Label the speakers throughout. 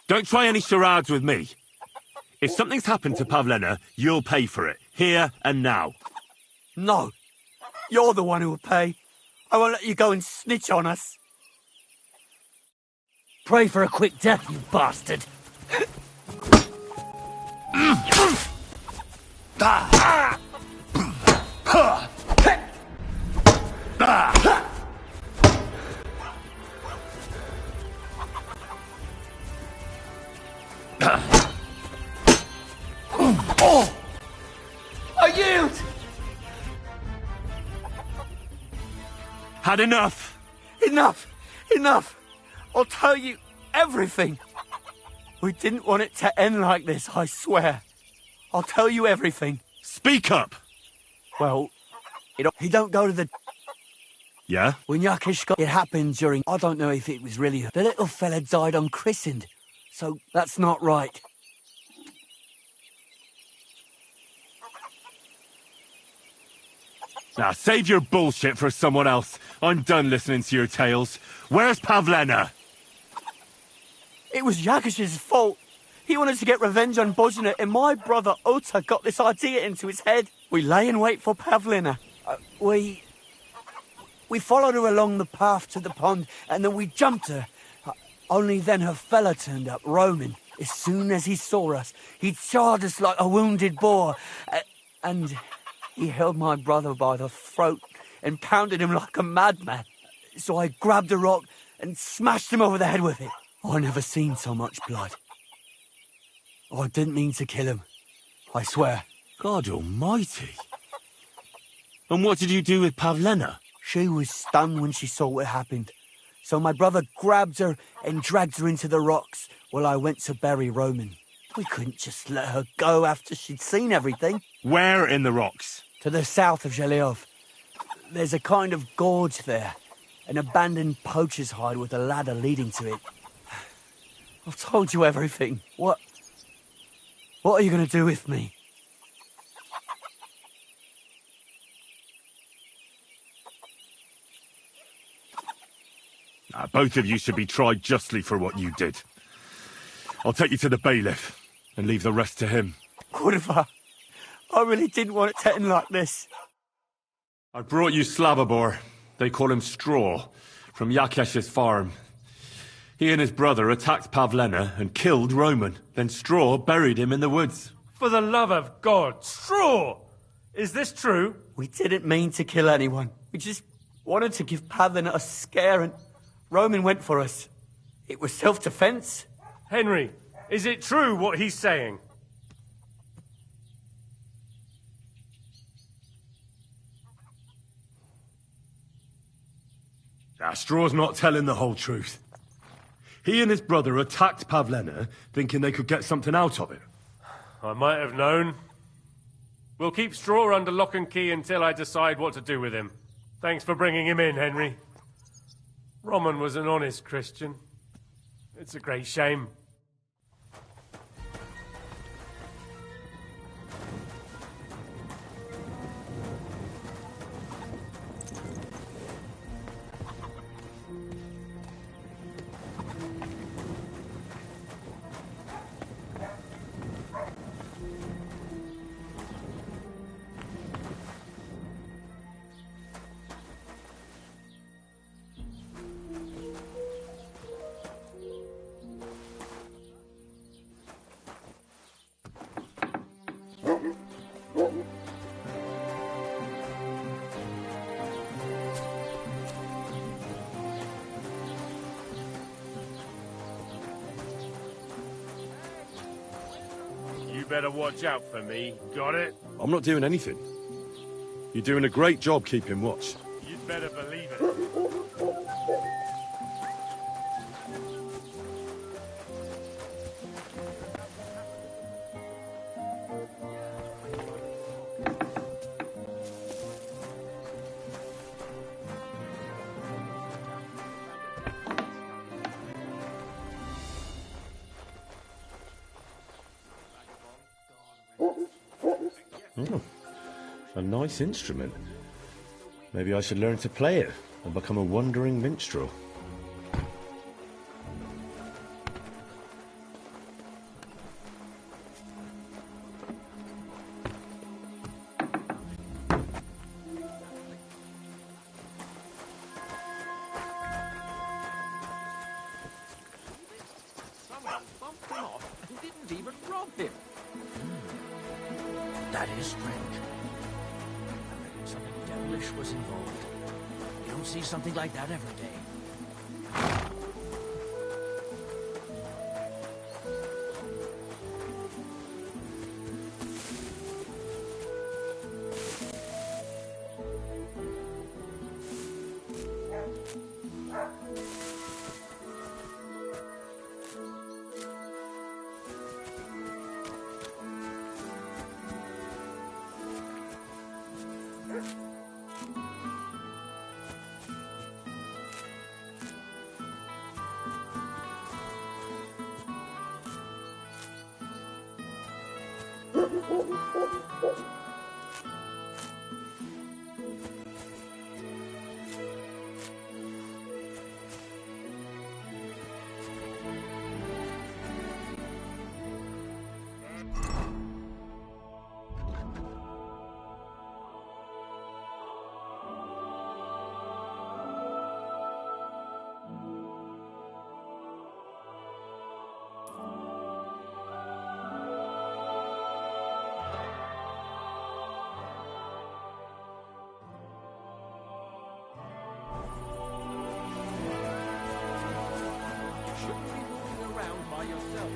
Speaker 1: Don't try any charades with me. If something's happened to Pavlena, you'll pay for it, here and now.
Speaker 2: No. You're the one who will pay. I won't let you go and snitch on us.
Speaker 3: Pray for a quick death, you bastard.
Speaker 2: I yield!
Speaker 1: Had enough?
Speaker 2: Enough! Enough! I'll tell you everything. We didn't want it to end like this, I swear. I'll tell you everything.
Speaker 1: Speak up!
Speaker 2: Well, he don't go to the...
Speaker 1: Yeah?
Speaker 2: When Yakish got... It happened during... I don't know if it was really... The little fella died unchristened. So that's not right.
Speaker 1: Now, save your bullshit for someone else. I'm done listening to your tales. Where's Pavlena?
Speaker 2: It was Yakish's fault. He wanted to get revenge on Bozhina, and my brother Ota got this idea into his head. We lay in wait for Pavlena. We followed her along the path to the pond, and then we jumped her. Only then her fella turned up, Roman. As soon as he saw us, he charged us like a wounded boar. And he held my brother by the throat and pounded him like a madman. So I grabbed a rock and smashed him over the head with it. I never seen so much blood. I didn't mean to kill him. I swear.
Speaker 1: God almighty. And what did you do with Pavlena?
Speaker 2: She was stunned when she saw what happened. So my brother grabbed her and dragged her into the rocks while I went to bury Roman. We couldn't just let her go after she'd seen everything.
Speaker 1: Where in the rocks?
Speaker 2: To the south of Zheleov. There's a kind of gorge there. An abandoned poacher's hide with a ladder leading to it. I've told you everything. What are you going to do with me?
Speaker 1: Both of you should be tried justly for what you did. I'll take you to the bailiff and leave the rest to him.
Speaker 2: Kurva, I really didn't want it to end like this.
Speaker 1: I brought you Slavobor. They call him Straw, from Yakesh's farm. He and his brother attacked Pavlena and killed Roman. Then Straw buried him in the woods.
Speaker 4: For the love of God, Straw! Is this true?
Speaker 2: We didn't mean to kill anyone. We just wanted to give Pavlena a scare, and Roman went for us. It was self-defense.
Speaker 4: Henry, is it true what he's saying?
Speaker 1: Straw's not telling the whole truth. He and his brother attacked Pavlena, thinking they could get something out of it.
Speaker 4: I might have known. We'll keep Straw under lock and key until I decide what to do with him. Thanks for bringing him in, Henry. Roman was an honest Christian. It's a great shame. You better watch out for me, got it?
Speaker 1: I'm not doing anything. You're doing a great job keeping watch.
Speaker 4: You'd better believe it.
Speaker 1: Oh, a nice instrument. Maybe I should learn to play it and become a wandering minstrel.
Speaker 5: bumped him off and didn't even rob him.
Speaker 3: That is strange. I reckon something devilish was involved. You don't see something like that every day.
Speaker 5: Shouldn't be moving around by yourself.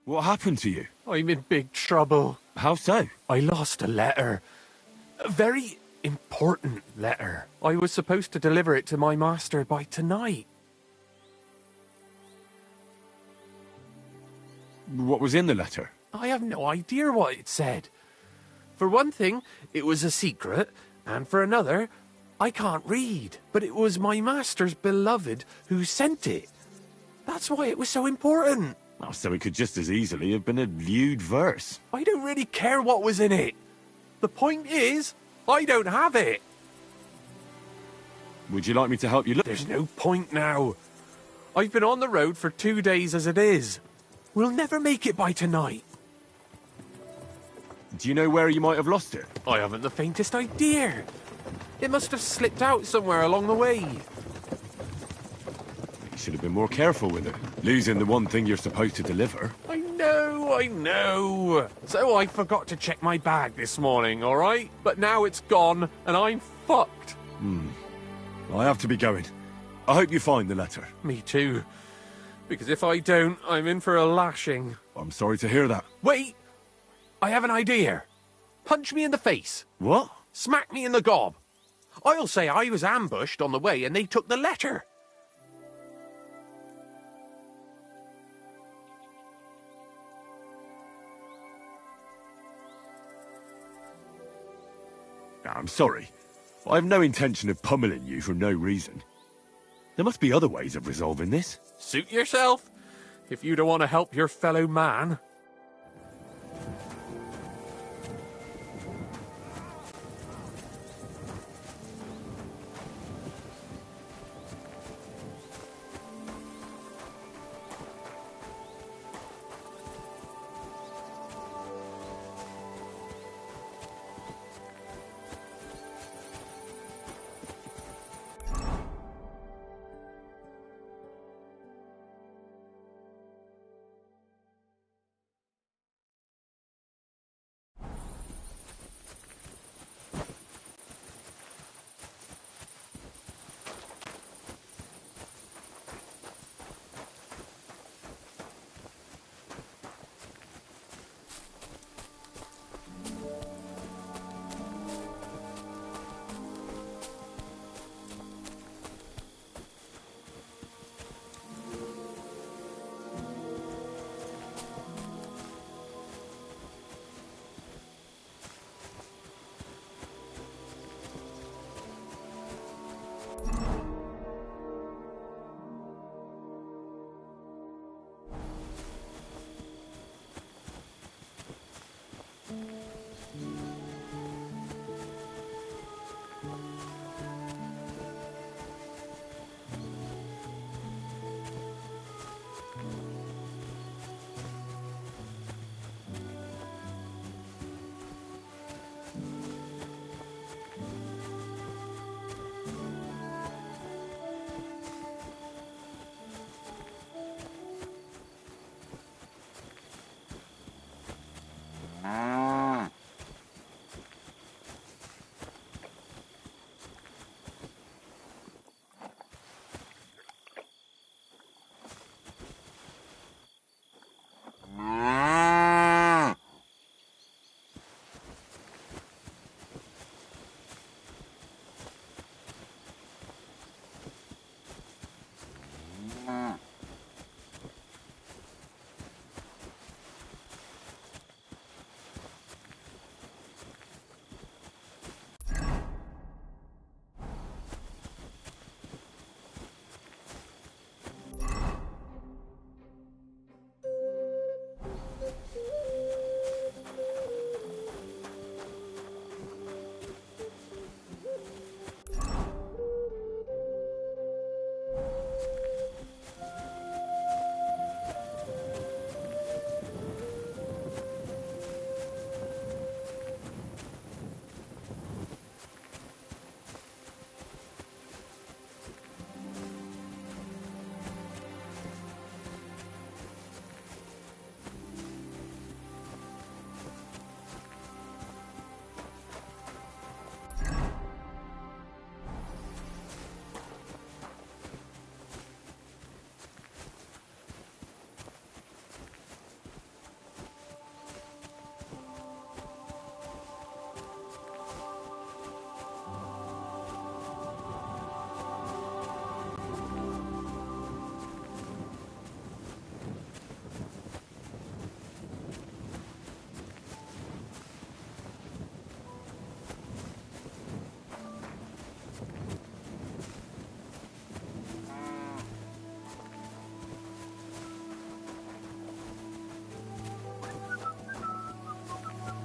Speaker 6: What happened to you?
Speaker 2: I'm in big trouble.
Speaker 6: How so?
Speaker 2: I lost a letter. A very important letter. I was supposed to deliver it to my master by tonight.
Speaker 6: What was in the letter?
Speaker 2: I have no idea what it said. For one thing, it was a secret, and for another, I can't read. But it was my master's beloved who sent it. That's why it was so important.
Speaker 6: Oh, so it could just as easily have been a lewd verse.
Speaker 2: I don't really care what was in it. The point is, I don't have it.
Speaker 6: Would you like me to help you look?
Speaker 2: There's no point now. I've been on the road for 2 days as it is. We'll never make it by tonight.
Speaker 6: Do you know where you might have lost it?
Speaker 2: I haven't the faintest idea. It must have slipped out somewhere along the way.
Speaker 6: You should have been more careful with it. Losing the one thing you're supposed to deliver.
Speaker 2: I know. So I forgot to check my bag this morning, all right? But now it's gone, and I'm fucked.
Speaker 6: I have to be going. I hope you find the letter.
Speaker 2: Me too. Because if I don't, I'm in for a lashing.
Speaker 6: I'm sorry to hear that.
Speaker 2: Wait! I have an idea. Punch me in the face.
Speaker 6: What?
Speaker 2: Smack me in the gob. I'll say I was ambushed on the way and they took the letter.
Speaker 6: I'm sorry. I have no intention of pummeling you for no reason. There must be other ways of resolving this.
Speaker 2: Suit yourself, if you don't want to help your fellow man.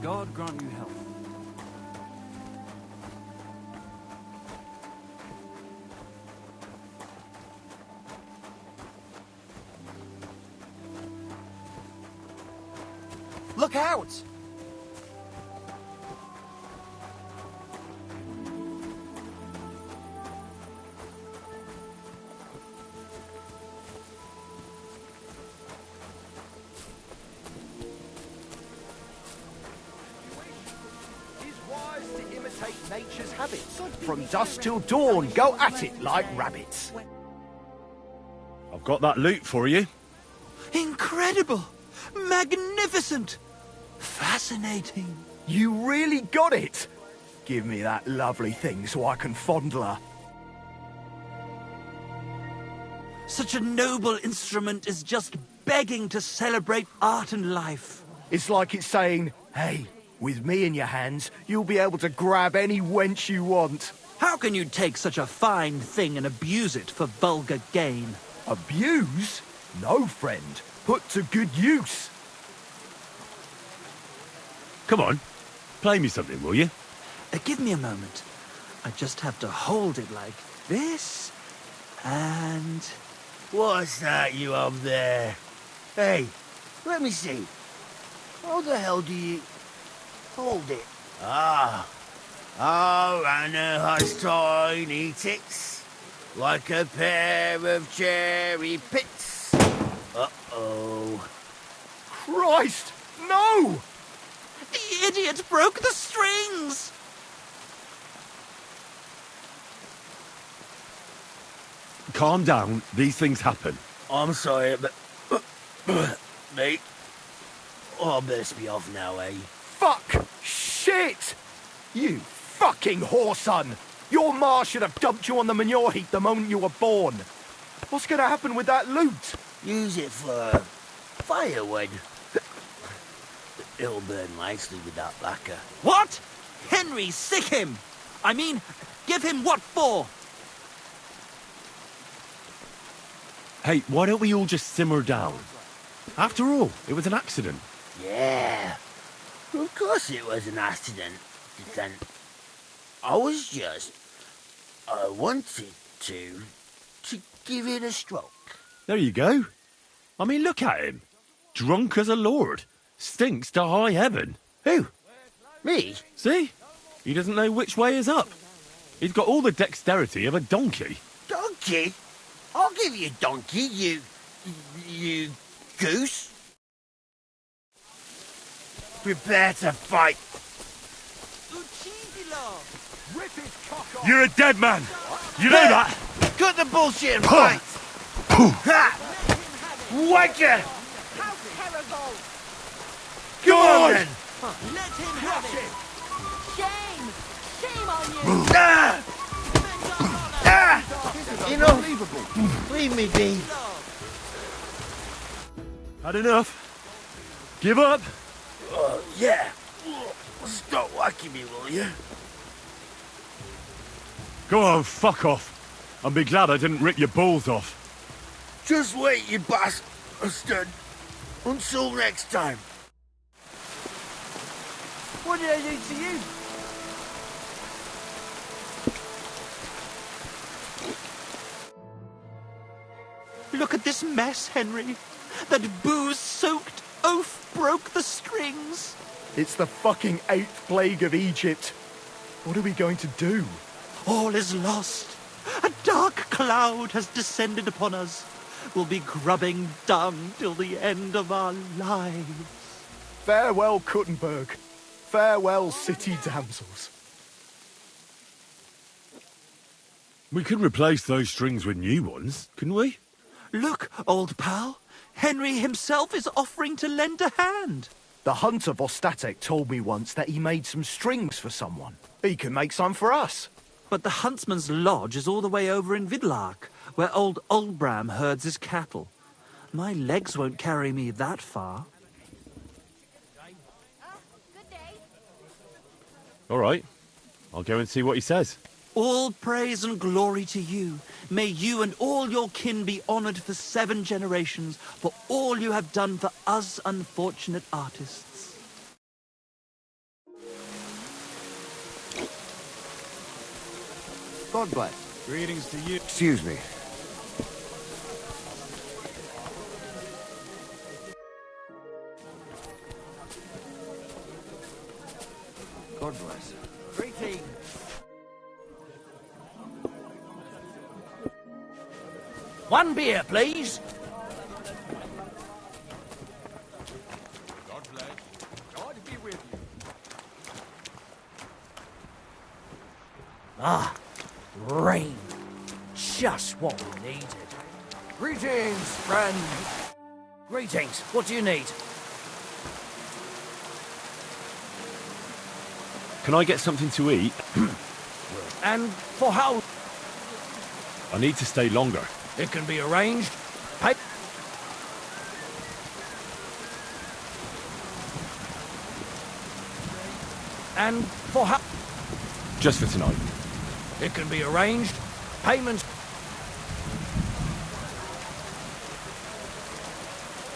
Speaker 2: God grant you health.
Speaker 3: Look out! Nature's habits. From dusk till dawn, go at it like rabbits.
Speaker 6: I've got that loot for you.
Speaker 2: Incredible! Magnificent! Fascinating!
Speaker 3: You really got it! Give me that lovely thing so I can fondle her.
Speaker 2: Such a noble instrument is just begging to celebrate art and life.
Speaker 3: It's like it's saying, hey, with me in your hands, you'll be able to grab any wench you want.
Speaker 2: How can you take such a fine thing and abuse it for vulgar gain?
Speaker 3: Abuse? No, friend. Put to good use.
Speaker 6: Come on, play me something, will you?
Speaker 2: Give me a moment. I just have to hold it like this, and...
Speaker 7: What's that you up there? Hey, let me see. How the hell do you... hold it? Ah. Oh, Anna has tiny tits, like a pair of cherry pits. Uh-oh.
Speaker 3: Christ, no!
Speaker 2: The idiot broke the strings!
Speaker 6: Calm down, these things happen.
Speaker 7: I'm sorry, but... mate, I best be off now, eh?
Speaker 3: Fuck! Shit! You fucking whoreson! Your ma should have dumped you on the manure heap the moment you were born. What's gonna happen with that loot?
Speaker 7: Use it for firewood. It'll burn nicely with that lacquer.
Speaker 2: What? Henry, sick him! I mean, give him what for?
Speaker 6: Hey, why don't we all just simmer down? After all, it was an accident.
Speaker 7: Yeah, of course it was an accident. Then I wanted to give it a stroke.
Speaker 6: There you go. I mean, look at him. Drunk as a lord. Stinks to high heaven.
Speaker 7: Who? Me?
Speaker 6: See? He doesn't know which way is up. He's got all the dexterity of a donkey.
Speaker 7: Donkey? I'll give you a donkey, you goose. Prepare to fight.
Speaker 3: Rip his cock off!
Speaker 6: You're a dead man. You know that?
Speaker 7: Cut the bullshit and fight. Ha! Wanker!
Speaker 5: How terrible!
Speaker 7: Go on then!
Speaker 2: Let him have it!
Speaker 5: Shame! Shame on you!
Speaker 7: Ah! Ah! Enough! Leave me be.
Speaker 6: Had enough? Give up?
Speaker 7: Yeah. Stop whacking me, will you?
Speaker 6: Go on, fuck off. And be glad I didn't rip your balls off.
Speaker 7: Just wait, you bastard. Until next time.
Speaker 3: What did I do to you?
Speaker 2: Look at this mess, Henry. That booze-soaked oaf broke the strings.
Speaker 3: It's the fucking 8th plague of Egypt. What are we going to do?
Speaker 2: All is lost. A dark cloud has descended upon us. We'll be grubbing dung till the end of our lives.
Speaker 3: Farewell, Kuttenberg. Farewell, city damsels.
Speaker 6: We could replace those strings with new ones, couldn't we?
Speaker 2: Look, old pal. Henry himself is offering to lend a hand.
Speaker 3: The hunter Vostatek told me once that he made some strings for someone. He can make some for us.
Speaker 2: But the huntsman's lodge is all the way over in Vidlark, where old Olbram herds his cattle. My legs won't carry me that far.
Speaker 6: All right. I'll go and see what he says.
Speaker 2: All praise and glory to you. May you and all your kin be honoured for 7 generations for all you have done for us unfortunate artists.
Speaker 8: God bless.
Speaker 5: Greetings to you.
Speaker 8: Excuse me. God bless.
Speaker 7: Greetings. One beer, please.
Speaker 5: God bless. God be with you.
Speaker 7: Ah, rain. Just what we needed.
Speaker 3: Greetings, friend.
Speaker 7: Greetings. What do you need?
Speaker 6: Can I get something to eat?
Speaker 7: And for how?
Speaker 6: I need to stay longer.
Speaker 7: It can be arranged. Pay. And for how?
Speaker 6: Just for tonight.
Speaker 7: It can be arranged. Payments.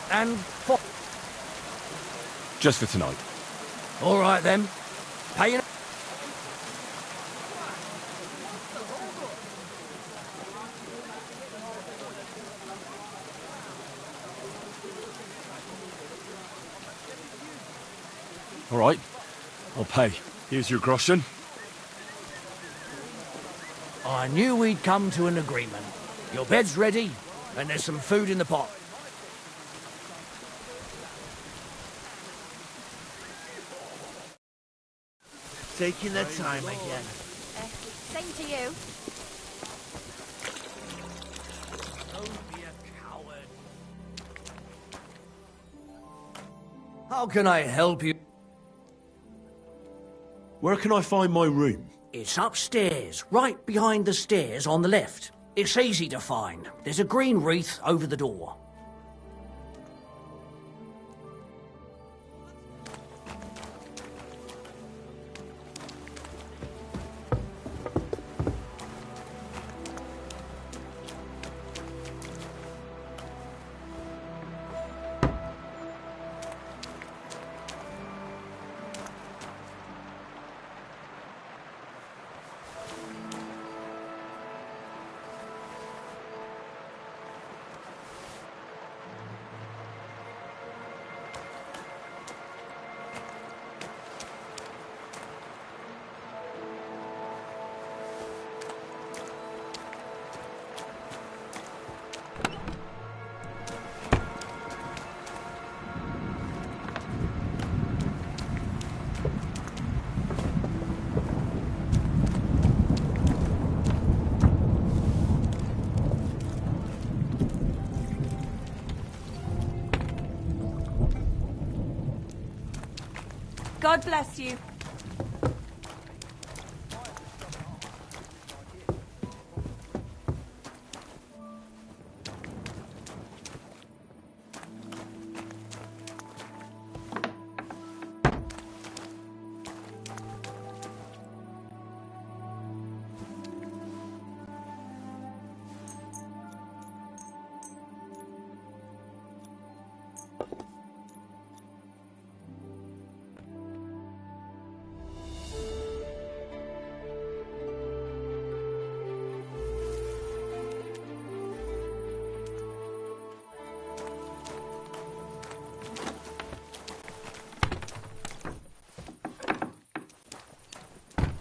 Speaker 7: And for.
Speaker 6: Just for tonight.
Speaker 7: All right then. Paying.
Speaker 6: All right. I'll pay. Here's your groschen.
Speaker 7: I knew we'd come to an agreement. Your bed's ready, and there's some food in the pot.
Speaker 9: Taking their time again.
Speaker 10: Same to you.
Speaker 7: Don't be a coward. How can I help you?
Speaker 6: Where can I find my room?
Speaker 7: It's upstairs, right behind the stairs on the left. It's easy to find. There's a green wreath over the door.
Speaker 10: God bless you.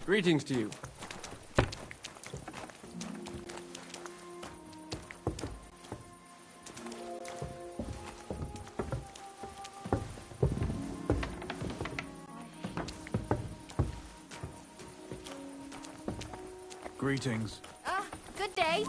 Speaker 5: Greetings to you.
Speaker 3: Greetings.
Speaker 10: Ah, good day.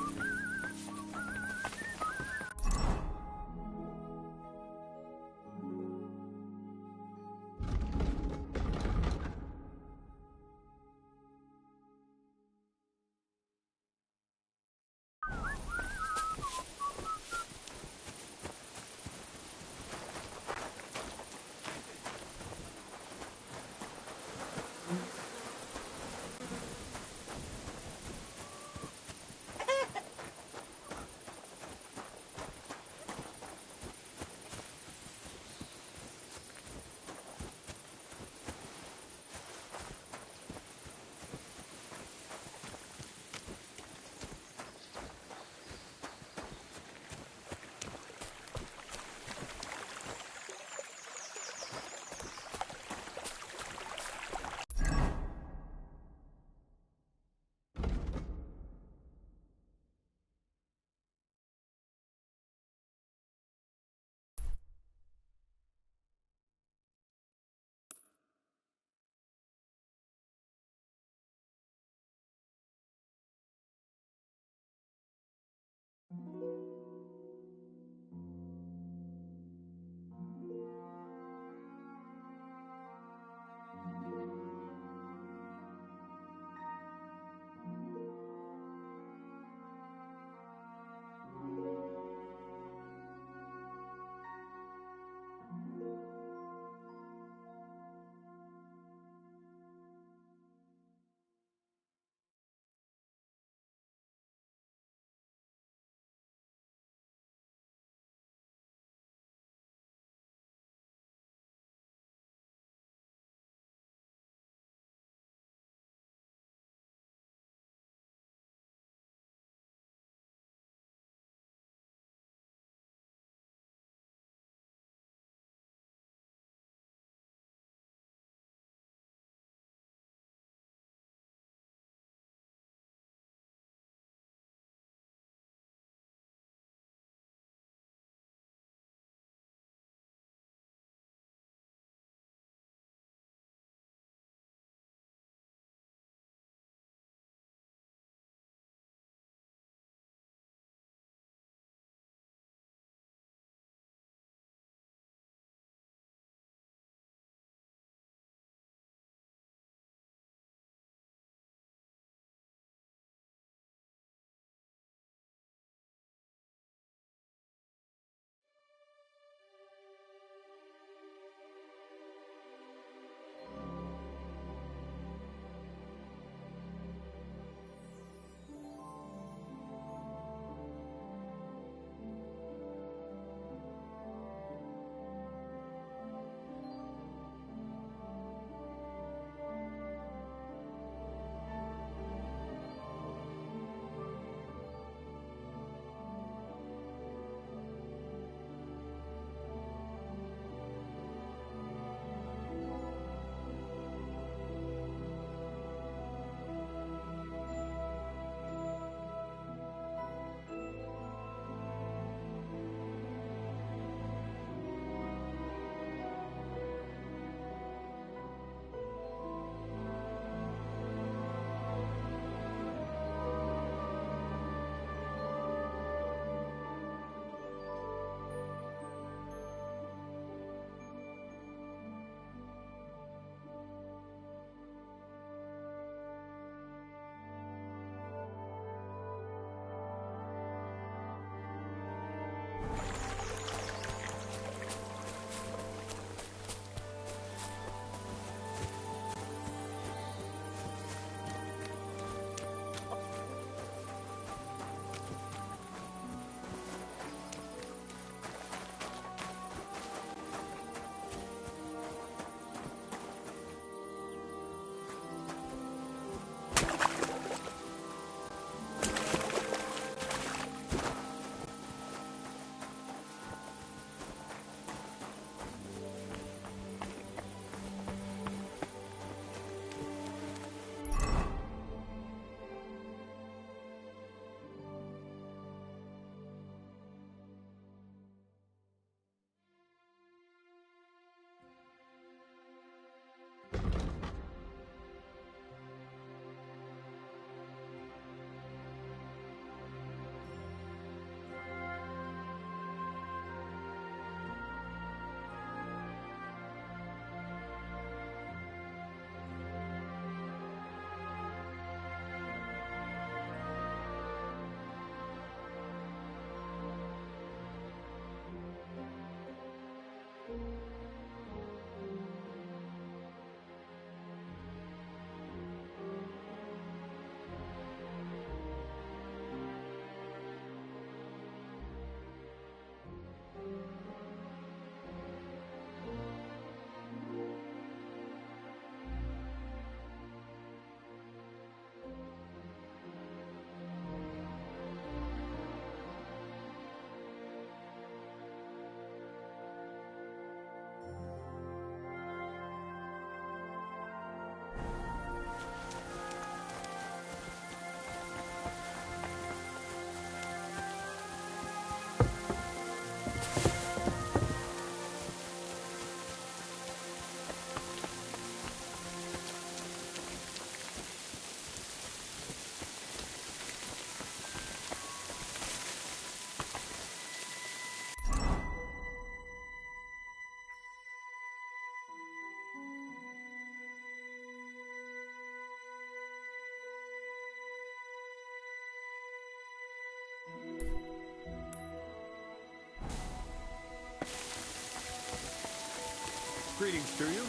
Speaker 6: Greetings to you.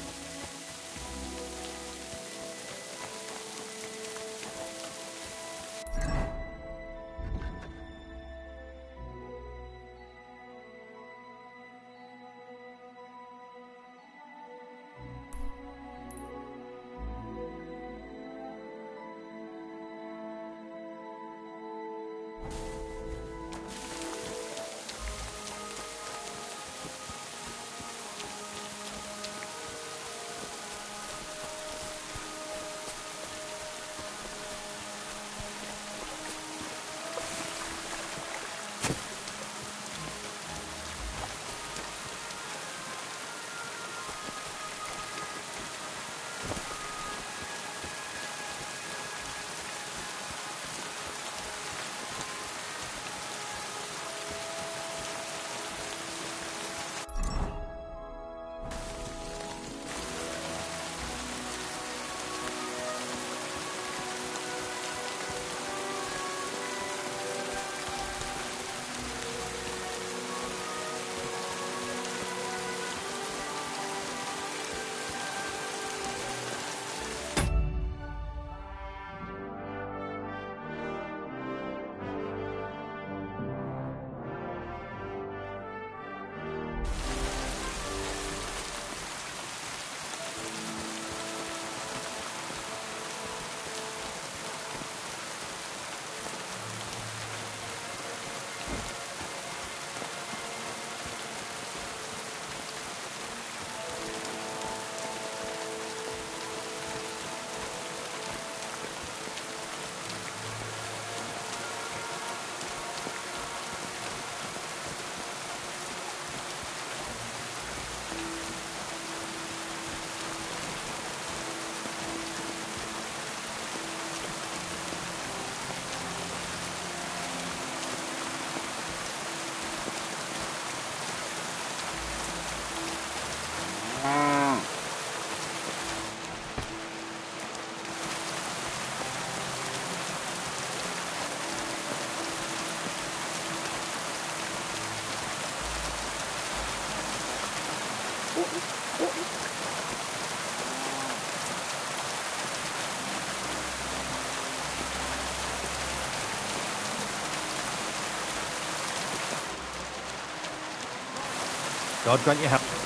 Speaker 11: God grant you help.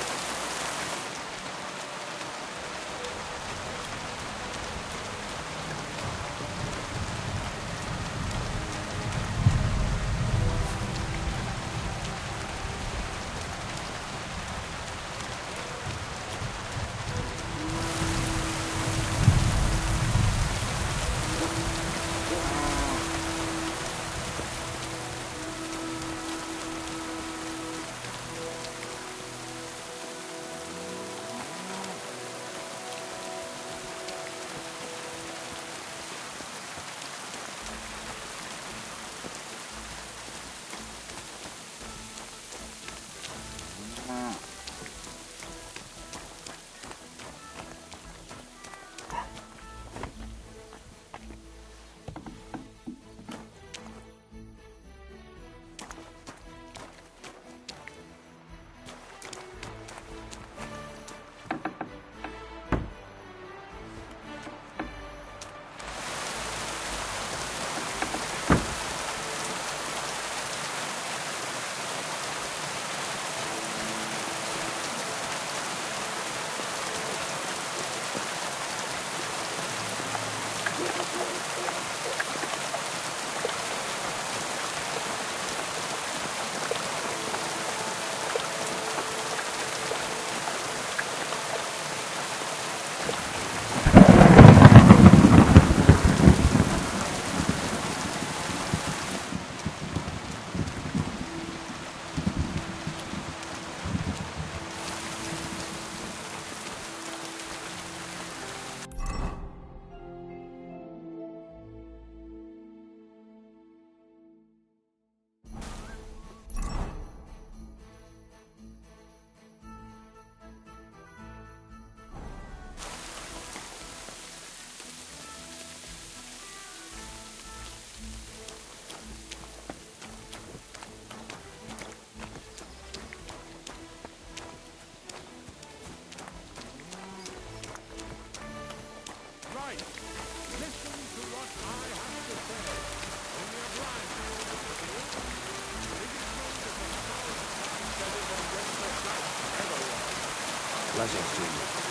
Speaker 8: Blessings to you.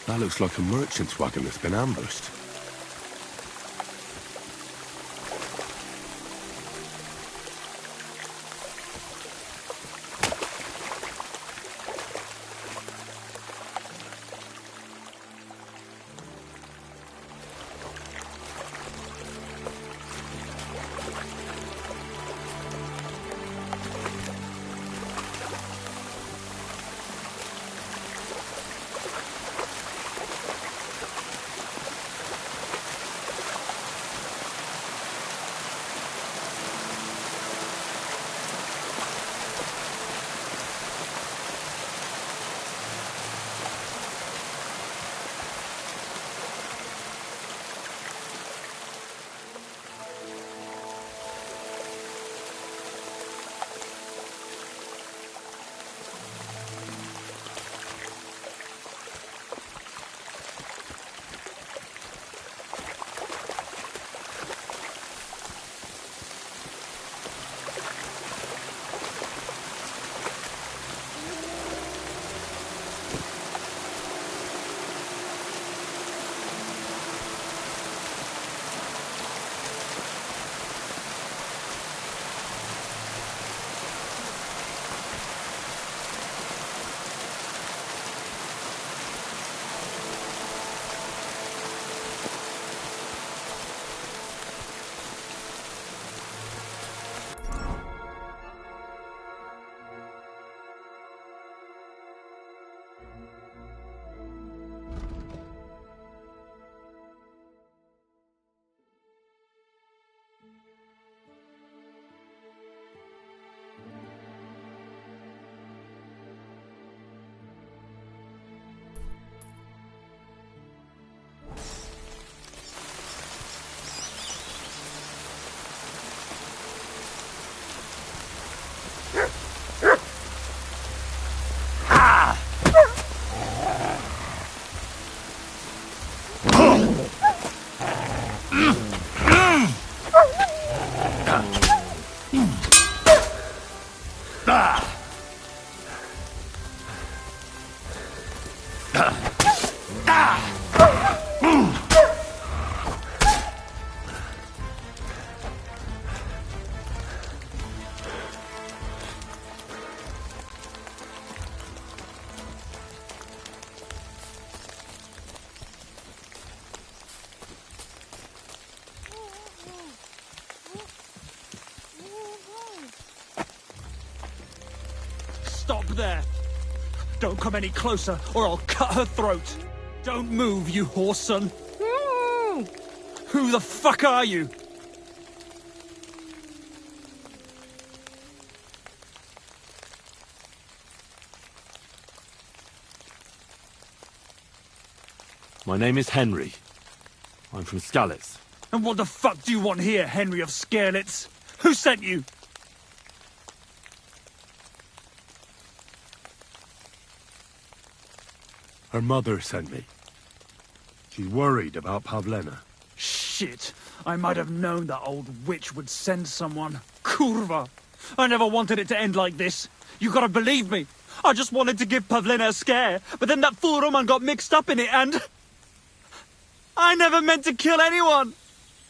Speaker 6: That looks like a merchant's wagon that's been ambushed.
Speaker 2: Stop there! Don't come any closer, or I'll cut her throat! Don't move, you horse son! Who the fuck are you?
Speaker 1: My name is Henry. I'm from Skalitz.
Speaker 2: And what the fuck do you want here, Henry of Skalitz? Who sent you?
Speaker 6: Her mother sent me. She's worried about Pavlena.
Speaker 2: Shit! I might have known that old witch would send someone. Kurva! I never wanted it to end like this. You gotta believe me. I just wanted to give Pavlena a scare, but then that fool Roman got mixed up in it and... I never meant to kill anyone!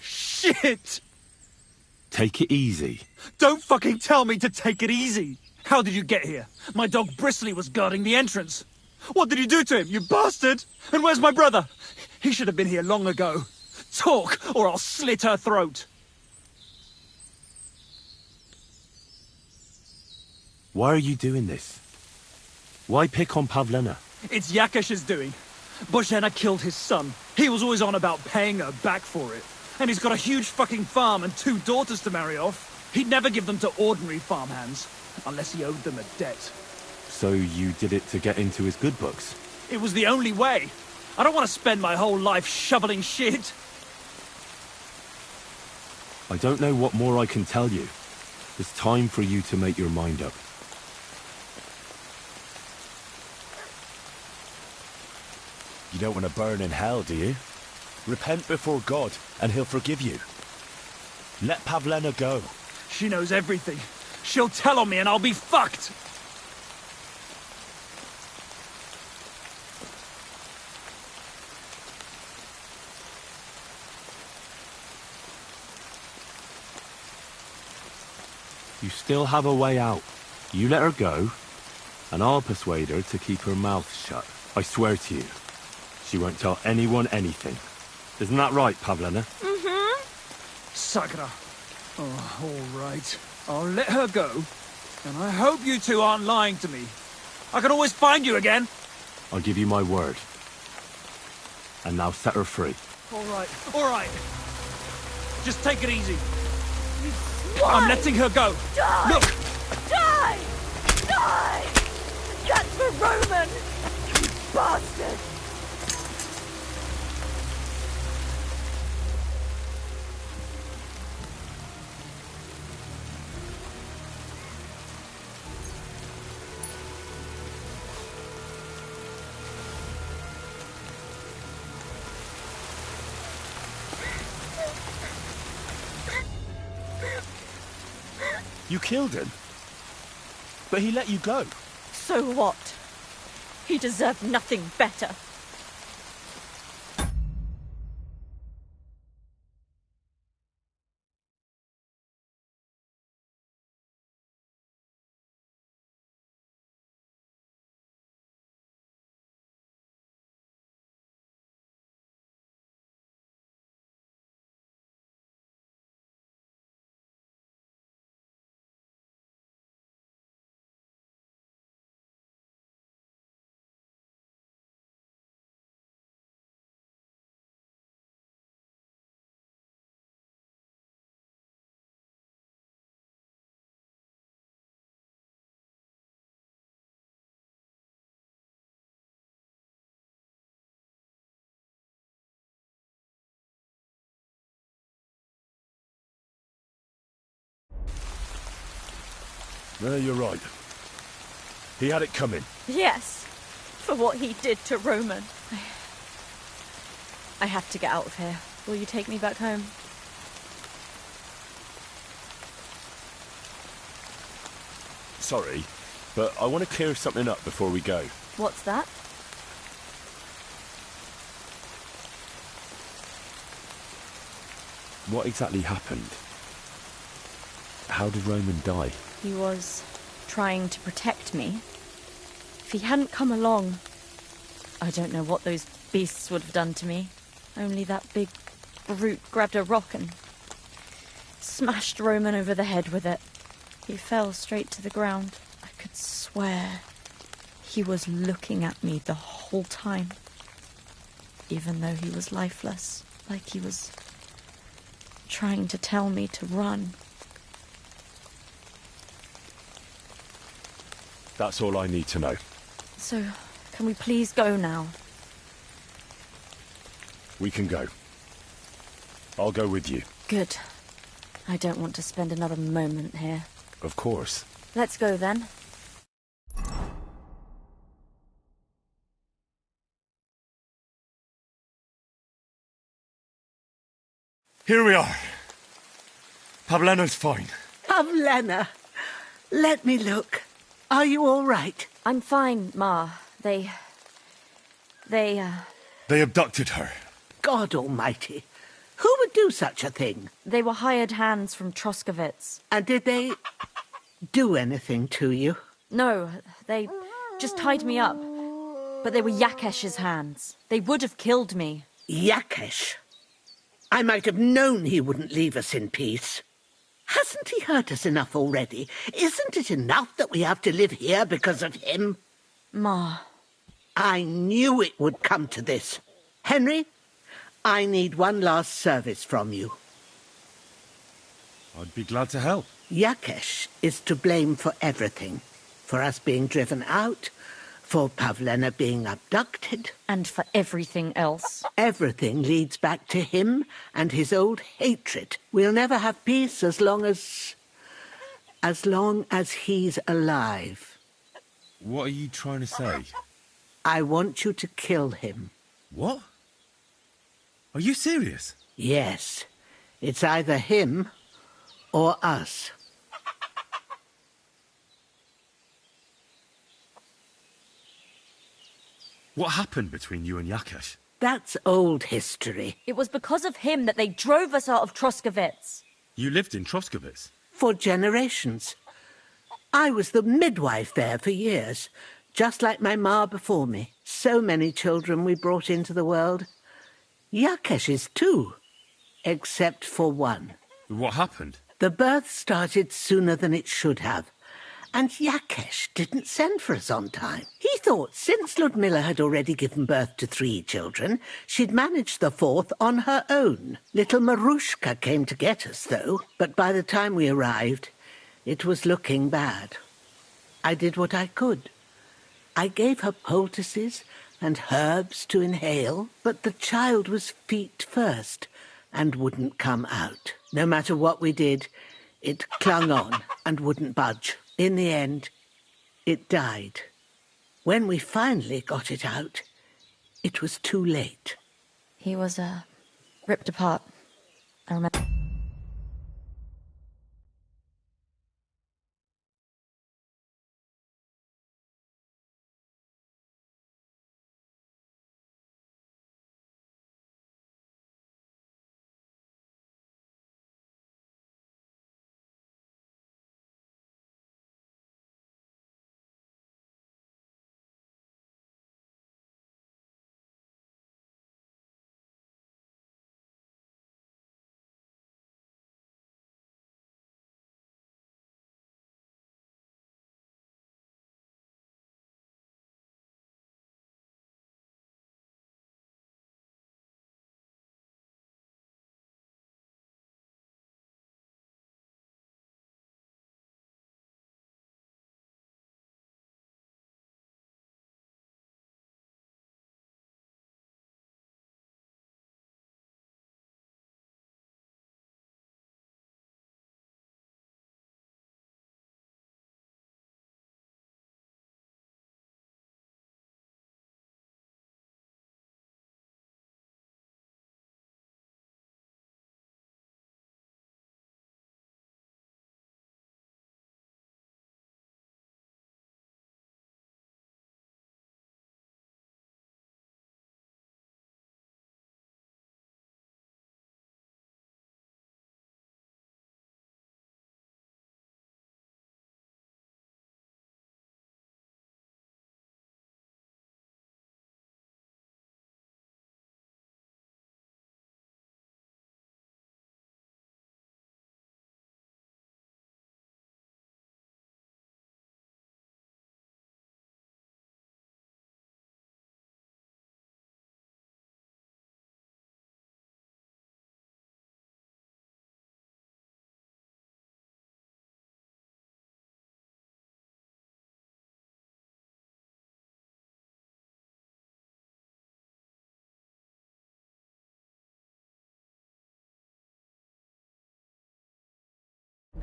Speaker 2: Shit!
Speaker 1: Take it easy.
Speaker 2: Don't fucking tell me to take it easy! How did you get here? My dog Bristly was guarding the entrance. What did you do to him, you bastard? And where's my brother? He should have been here long ago. Talk, or I'll slit her throat.
Speaker 1: Why are you doing this? Why pick on Pavlena?
Speaker 2: It's Yakash's doing. Bozhena killed his son. He was always on about paying her back for it. And he's got a huge fucking farm and 2 daughters to marry off. He'd never give them to ordinary farmhands, unless he owed them a debt.
Speaker 1: So you did it to get into his good books?
Speaker 2: It was the only way. I don't want to spend my whole life shoveling shit.
Speaker 1: I don't know what more I can tell you. It's time for you to make your mind up.
Speaker 6: You don't want to burn in hell, do you? Repent before God, and he'll forgive you. Let Pavlena go.
Speaker 2: She knows everything. She'll tell on me and I'll be fucked.
Speaker 1: You still have a way out. You let her go, and I'll persuade her to keep her mouth shut. I swear to you, she won't tell anyone anything. Isn't that right, Pavlena?
Speaker 10: Mm-hmm.
Speaker 5: Sagra. Oh, all right. I'll let her go. And I hope you two aren't lying to me. I can always find you again.
Speaker 1: I'll give you my word. And now set her free.
Speaker 5: All right, all right. Just take it easy.
Speaker 10: Why?
Speaker 5: I'm letting her go.
Speaker 10: Die!
Speaker 5: Look!
Speaker 10: Die! Die! That's for Roman! You bastard!
Speaker 6: You killed him? But he let you go.
Speaker 10: So what? He deserved nothing better.
Speaker 6: No, you're right. He had it coming.
Speaker 10: Yes, for what he did to Roman. I have to get out of here. Will you take me back home?
Speaker 6: Sorry, but I want to clear something up before we go.
Speaker 10: What's that?
Speaker 6: What exactly happened? How did Roman die?
Speaker 10: He was trying to protect me. If he hadn't come along, I don't know what those beasts would have done to me. Only that big brute grabbed a rock and smashed Roman over the head with it. He fell straight to the ground. I could swear he was looking at me the whole time, even though he was lifeless, like he was trying to tell me to run.
Speaker 6: That's all I need to know.
Speaker 10: So, can we please go now?
Speaker 6: We can go. I'll go with you.
Speaker 10: Good. I don't want to spend another moment here.
Speaker 6: Of course.
Speaker 10: Let's go then.
Speaker 1: Here we are. Pavlena's fine.
Speaker 9: Pavlena, let me look. Are you all right?
Speaker 10: I'm fine, Ma. They
Speaker 1: They abducted her.
Speaker 9: God almighty. Who would do such a thing?
Speaker 10: They were hired hands from Troskovitz.
Speaker 9: And did they do anything to you?
Speaker 10: No, they just tied me up. But they were Yakesh's hands. They would have killed me.
Speaker 9: Yakesh? I might have known he wouldn't leave us in peace. Hasn't he hurt us enough already? Isn't it enough that we have to live here because of him?
Speaker 10: Ma.
Speaker 9: I knew it would come to this. Henry, I need one last service from you.
Speaker 1: I'd be glad to help.
Speaker 9: Yakesh is to blame for everything. For us being driven out, for Pavlena being abducted.
Speaker 10: And for everything else.
Speaker 9: Everything leads back to him and his old hatred. We'll never have peace as long as he's alive.
Speaker 1: What are you trying to say?
Speaker 9: I want you to kill him.
Speaker 1: What? Are you serious?
Speaker 9: Yes. It's either him or us.
Speaker 1: What happened between you and Yakesh?
Speaker 9: That's old history.
Speaker 10: It was because of him that they drove us out of Troskovitz.
Speaker 1: You lived in Troskovitz?
Speaker 9: for generations. I was the midwife there for years, just like my ma before me. So many children we brought into the world. Yakesh's too, except for one.
Speaker 1: What happened?
Speaker 9: The birth started sooner than it should have, and Yakesh didn't send for us on time. He thought since Ludmilla had already given birth to 3 children, she'd manage the 4th on her own. Little Marushka came to get us, though, but by the time we arrived, it was looking bad. I did what I could. I gave her poultices and herbs to inhale, but the child was feet first and wouldn't come out. No matter what we did, it clung on and wouldn't budge. In the end, it died. When we finally got it out, it was too late.
Speaker 10: He was, ripped apart. I remember.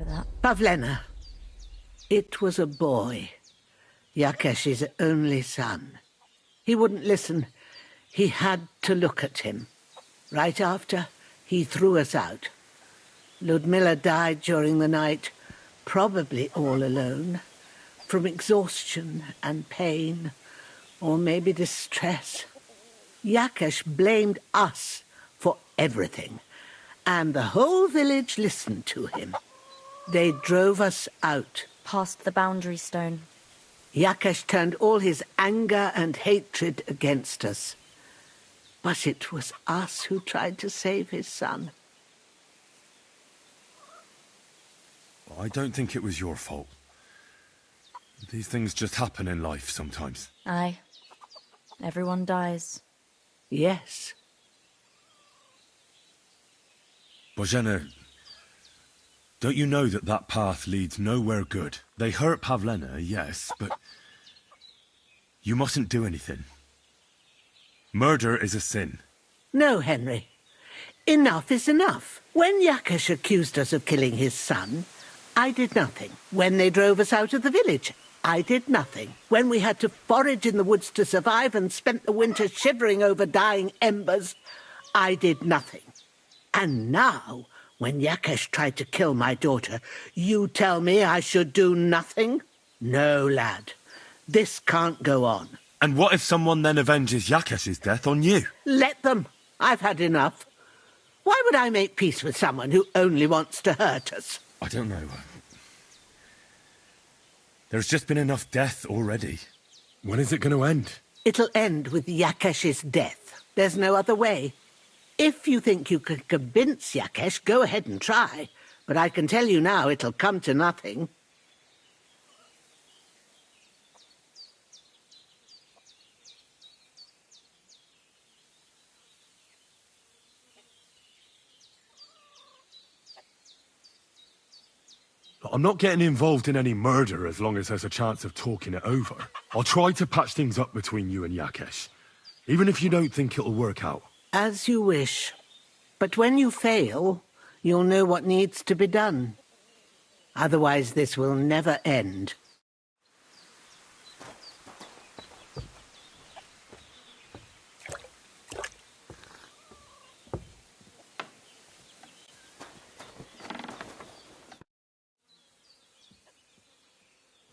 Speaker 10: That.
Speaker 9: Pavlena. It was a boy. Yakesh's only son. He wouldn't listen. He had to look at him. Right after, he threw us out. Ludmilla died during the night, probably all alone, from exhaustion and pain, or maybe distress. Yakesh blamed us for everything, and the whole village listened to him. They drove us out.
Speaker 10: Past the boundary stone.
Speaker 9: Yakesh turned all his anger and hatred against us. But it was us who tried to save his son.
Speaker 1: I don't think it was your fault. These things just happen in life sometimes.
Speaker 10: Aye. Everyone dies.
Speaker 9: Yes.
Speaker 1: Bozhena, don't you know that that path leads nowhere good? They hurt Pavlena, yes, but you mustn't do anything. Murder is a sin.
Speaker 9: No, Henry. Enough is enough. When Yakesh accused us of killing his son, I did nothing. When they drove us out of the village, I did nothing. When we had to forage in the woods to survive and spent the winter shivering over dying embers, I did nothing. And now, when Yakesh tried to kill my daughter, you tell me I should do nothing? No, lad. This can't go on.
Speaker 1: And what if someone then avenges Yakesh's death on you?
Speaker 9: Let them. I've had enough. Why would I make peace with someone who only wants to hurt us?
Speaker 6: I don't know. There's just been enough death already.
Speaker 1: When is it going to end?
Speaker 9: It'll end with Yakesh's death. There's no other way. If you think you can convince Yakesh, go ahead and try. But I can tell you now, it'll come to nothing.
Speaker 1: I'm not getting involved in any murder as long as there's a chance of talking it over. I'll try to patch things up between you and Yakesh, even if you don't think it'll work out.
Speaker 9: As you wish. But when you fail, you'll know what needs to be done. Otherwise, this will never end.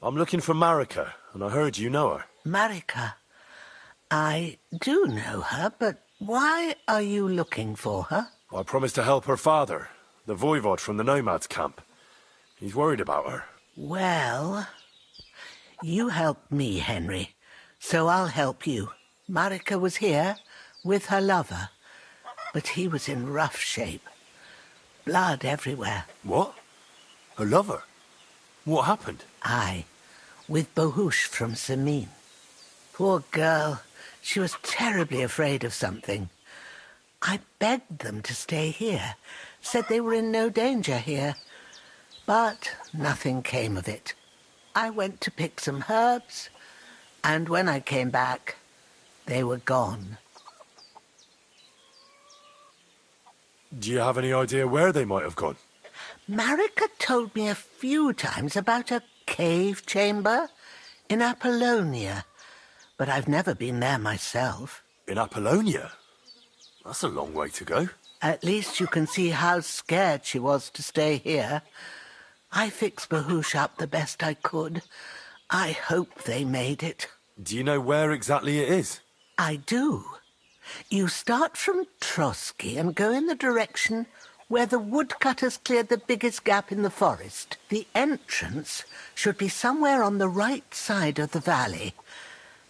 Speaker 6: I'm looking for Marika, and I heard you know her.
Speaker 9: Marika. I do know her, but why are you looking for her?
Speaker 6: I promised to help her father, the voivod from the nomads camp. He's worried about her.
Speaker 9: Well, you helped me, Henry, so I'll help you. Marika was here with her lover, but he was in rough shape. Blood everywhere.
Speaker 6: What? Her lover? What happened?
Speaker 9: Aye, with Bahush from Samin. Poor girl, she was terribly afraid of something. I begged them to stay here, said they were in no danger here. But nothing came of it. I went to pick some herbs, and when I came back, they were gone.
Speaker 6: Do you have any idea where they might have gone?
Speaker 9: Marika told me a few times about a cave chamber in Apollonia, but I've never been there myself.
Speaker 6: In Apollonia? That's a long way to go.
Speaker 9: At least you can see how scared she was to stay here. I fixed Bahush up the best I could. I hope they made it.
Speaker 6: Do you know where exactly it is?
Speaker 9: I do. You start from Trotsky and go in the direction where the woodcutters cleared the biggest gap in the forest. The entrance should be somewhere on the right side of the valley.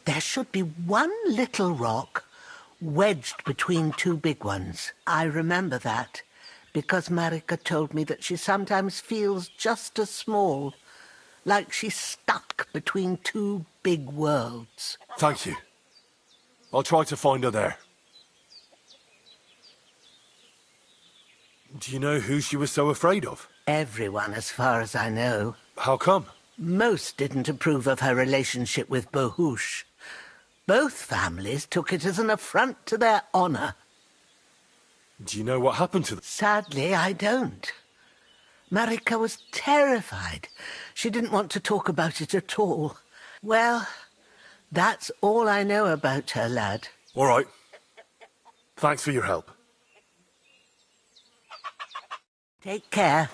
Speaker 9: There should be one little rock wedged between two big ones. I remember that, because Marika told me that she sometimes feels just as small, like she's stuck between two big worlds.
Speaker 6: Thank you. I'll try to find her there. Do you know who she was so afraid of?
Speaker 9: Everyone, as far as I know.
Speaker 6: How come?
Speaker 9: Most didn't approve of her relationship with Bahush. Both families took it as an affront to their honor.
Speaker 6: Do you know what happened to them?
Speaker 9: Sadly, I don't. Marika was terrified. She didn't want to talk about it at all. Well, that's all I know about her, lad.
Speaker 6: All right. Thanks for your help.
Speaker 9: Take care.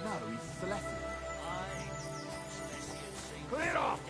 Speaker 3: No, he's the left. Clear off!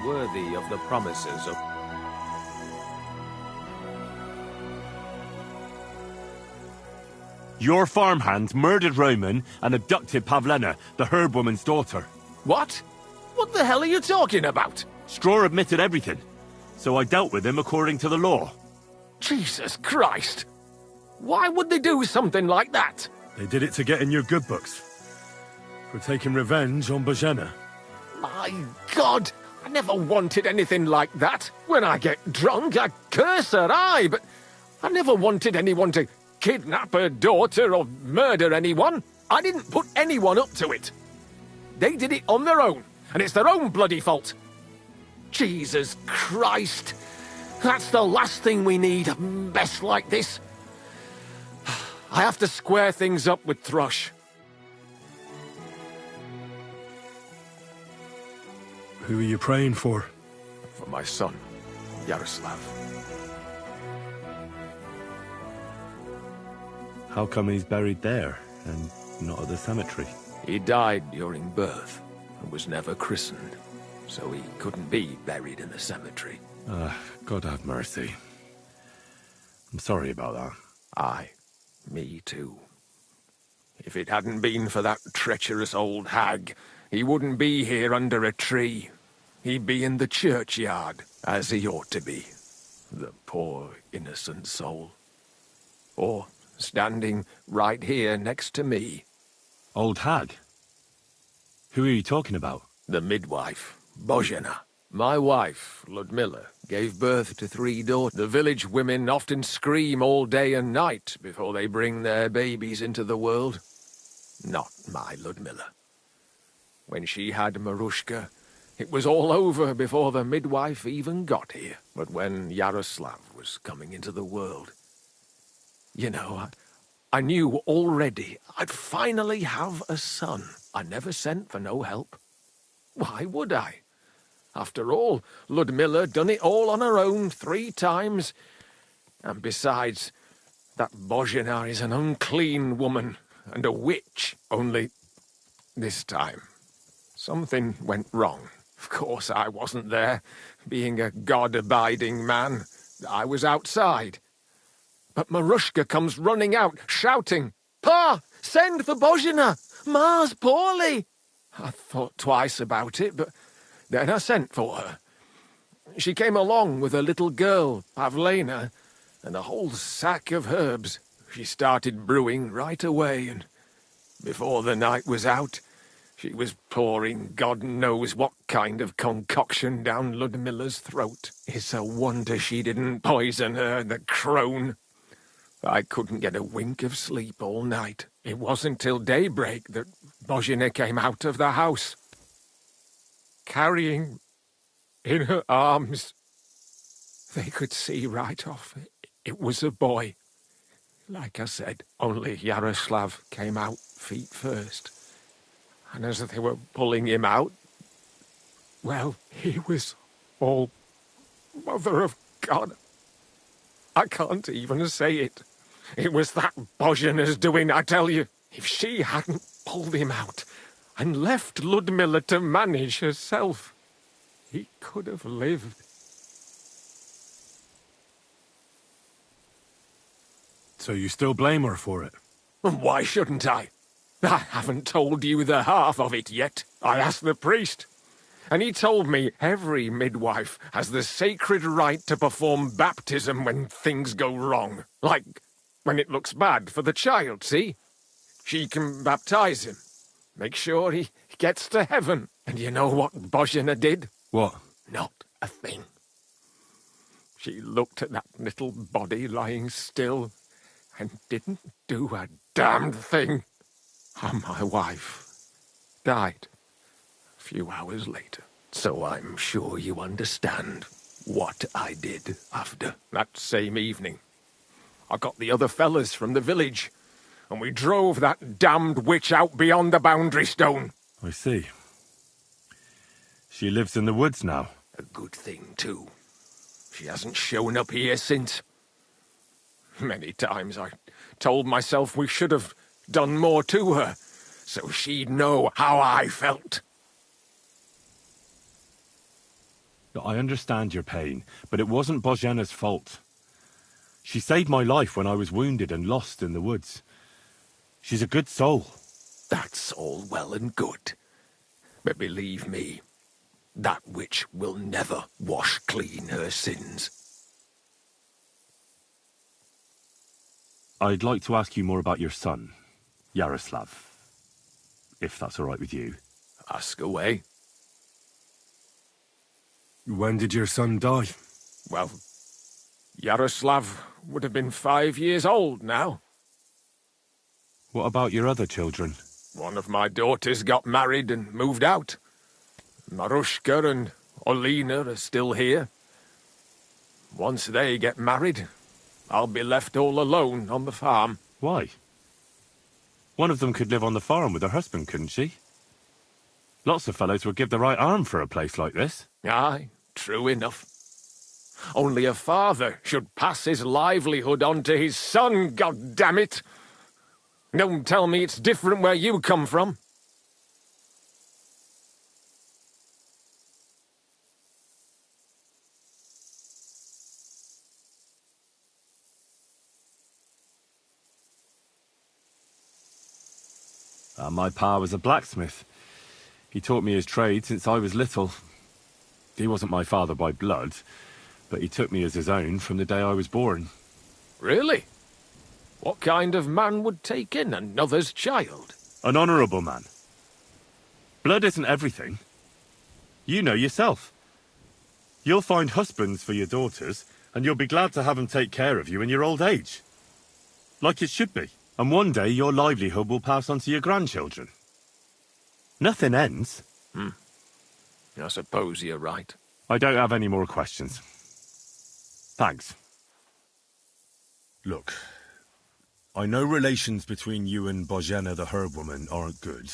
Speaker 8: Worthy of the promises of...
Speaker 1: Your farmhands murdered Roman and abducted Pavlena, the herb woman's daughter.
Speaker 3: What? What the hell are you talking about?
Speaker 1: Straw admitted everything, so I dealt with him according to the law.
Speaker 3: Jesus Christ! Why would they do something like that?
Speaker 1: They did it to get in your good books. For taking revenge on Bojena.
Speaker 3: My God! I never wanted anything like that. When I get drunk, I curse her, aye, but I never wanted anyone to kidnap her daughter or murder anyone. I didn't put anyone up to it. They did it on their own, and it's their own bloody fault. Jesus Christ! That's the last thing we need, a mess like this. I have to square things up with Thrush.
Speaker 1: Who are you praying for?
Speaker 3: For my son, Yaroslav.
Speaker 1: How come he's buried there, and not at the cemetery?
Speaker 3: He died during birth, and was never christened, so he couldn't be buried in the cemetery.
Speaker 1: God have mercy. I'm sorry about that.
Speaker 3: Aye, me too. If it hadn't been for that treacherous old hag, he wouldn't be here under a tree. He'd be in the churchyard, as he ought to be. The poor, innocent soul. Or standing right here next to me.
Speaker 1: Old hag? Who are you talking about?
Speaker 3: The midwife, Bojena. My wife, Ludmilla, gave birth to 3 daughters. The village women often scream all day and night before they bring their babies into the world. Not my Ludmilla. When she had Marushka, it was all over before the midwife even got here. But when Yaroslav was coming into the world, you know, I knew already I'd finally have a son. I never sent for no help. Why would I? After all, Ludmilla done it all on her own 3 times. And besides, that Bojena is an unclean woman and a witch. Only this time, something went wrong. Of course, I wasn't there. Being a God-abiding man, I was outside. But Marushka comes running out, shouting, "Pa! Send for Bojena! Ma's poorly!" I thought twice about it, but then I sent for her. She came along with a little girl, Pavlena, and a whole sack of herbs. She started brewing right away, and before the night was out, she was pouring God knows what kind of concoction down Ludmilla's throat. It's a wonder she didn't poison her, the crone. I couldn't get a wink of sleep all night. It wasn't till daybreak that Bojena came out of the house, carrying in her arms. They could see right off it was a boy. Like I said, only Yaroslav came out feet first. And as they were pulling him out, well, he was all Mother of God. I can't even say it. It was that Bozhena's doing, I tell you. If she hadn't pulled him out and left Ludmilla to manage herself, he could have lived.
Speaker 6: So you still blame her for it?
Speaker 3: Why shouldn't I? I haven't told you the half of it yet. I asked the priest, and he told me every midwife has the sacred right to perform baptism when things go wrong. Like when it looks bad for the child, see? She can baptize him, make sure he gets to heaven. And you know what Bozhena did?
Speaker 6: What?
Speaker 3: Not a thing. She looked at that little body lying still and didn't do a damned thing. And my wife died a few hours later. So I'm sure you understand what I did after. That same evening, I got the other fellas from the village, and we drove that damned witch out beyond the boundary stone.
Speaker 6: I see. She lives in the woods now.
Speaker 3: A good thing, too. She hasn't shown up here since. Many times I told myself we should have done more to her, so she'd know how I felt.
Speaker 6: I understand your pain, but it wasn't Bozhena's fault. She saved my life when I was wounded and lost in the woods. She's a good soul.
Speaker 3: That's all well and good. But believe me, that witch will never wash clean her sins.
Speaker 6: I'd like to ask you more about your son, Yaroslav, if that's all right with you.
Speaker 3: Ask away.
Speaker 6: When did your son die?
Speaker 3: Well, Yaroslav would have been 5 years old now.
Speaker 6: What about your other children?
Speaker 3: One of my daughters got married and moved out. Marushka and Olina are still here. Once they get married, I'll be left all alone on the farm.
Speaker 6: Why? One of them could live on the farm with her husband, couldn't she? Lots of fellows would give the right arm for a place like this.
Speaker 3: Aye, true enough. Only a father should pass his livelihood on to his son, goddammit! Don't tell me it's different where you come from.
Speaker 6: My pa was a blacksmith. He taught me his trade since I was little. He wasn't my father by blood, but he took me as his own from the day I was born.
Speaker 3: Really? What kind of man would take in another's child?
Speaker 6: An honourable man. Blood isn't everything. You know yourself. You'll find husbands for your daughters, and you'll be glad to have them take care of you in your old age. Like it should be. And one day your livelihood will pass on to your grandchildren. Nothing ends.
Speaker 3: I suppose you're right.
Speaker 6: I don't have any more questions. Thanks. Look, I know relations between you and Bozhena the herb woman aren't good,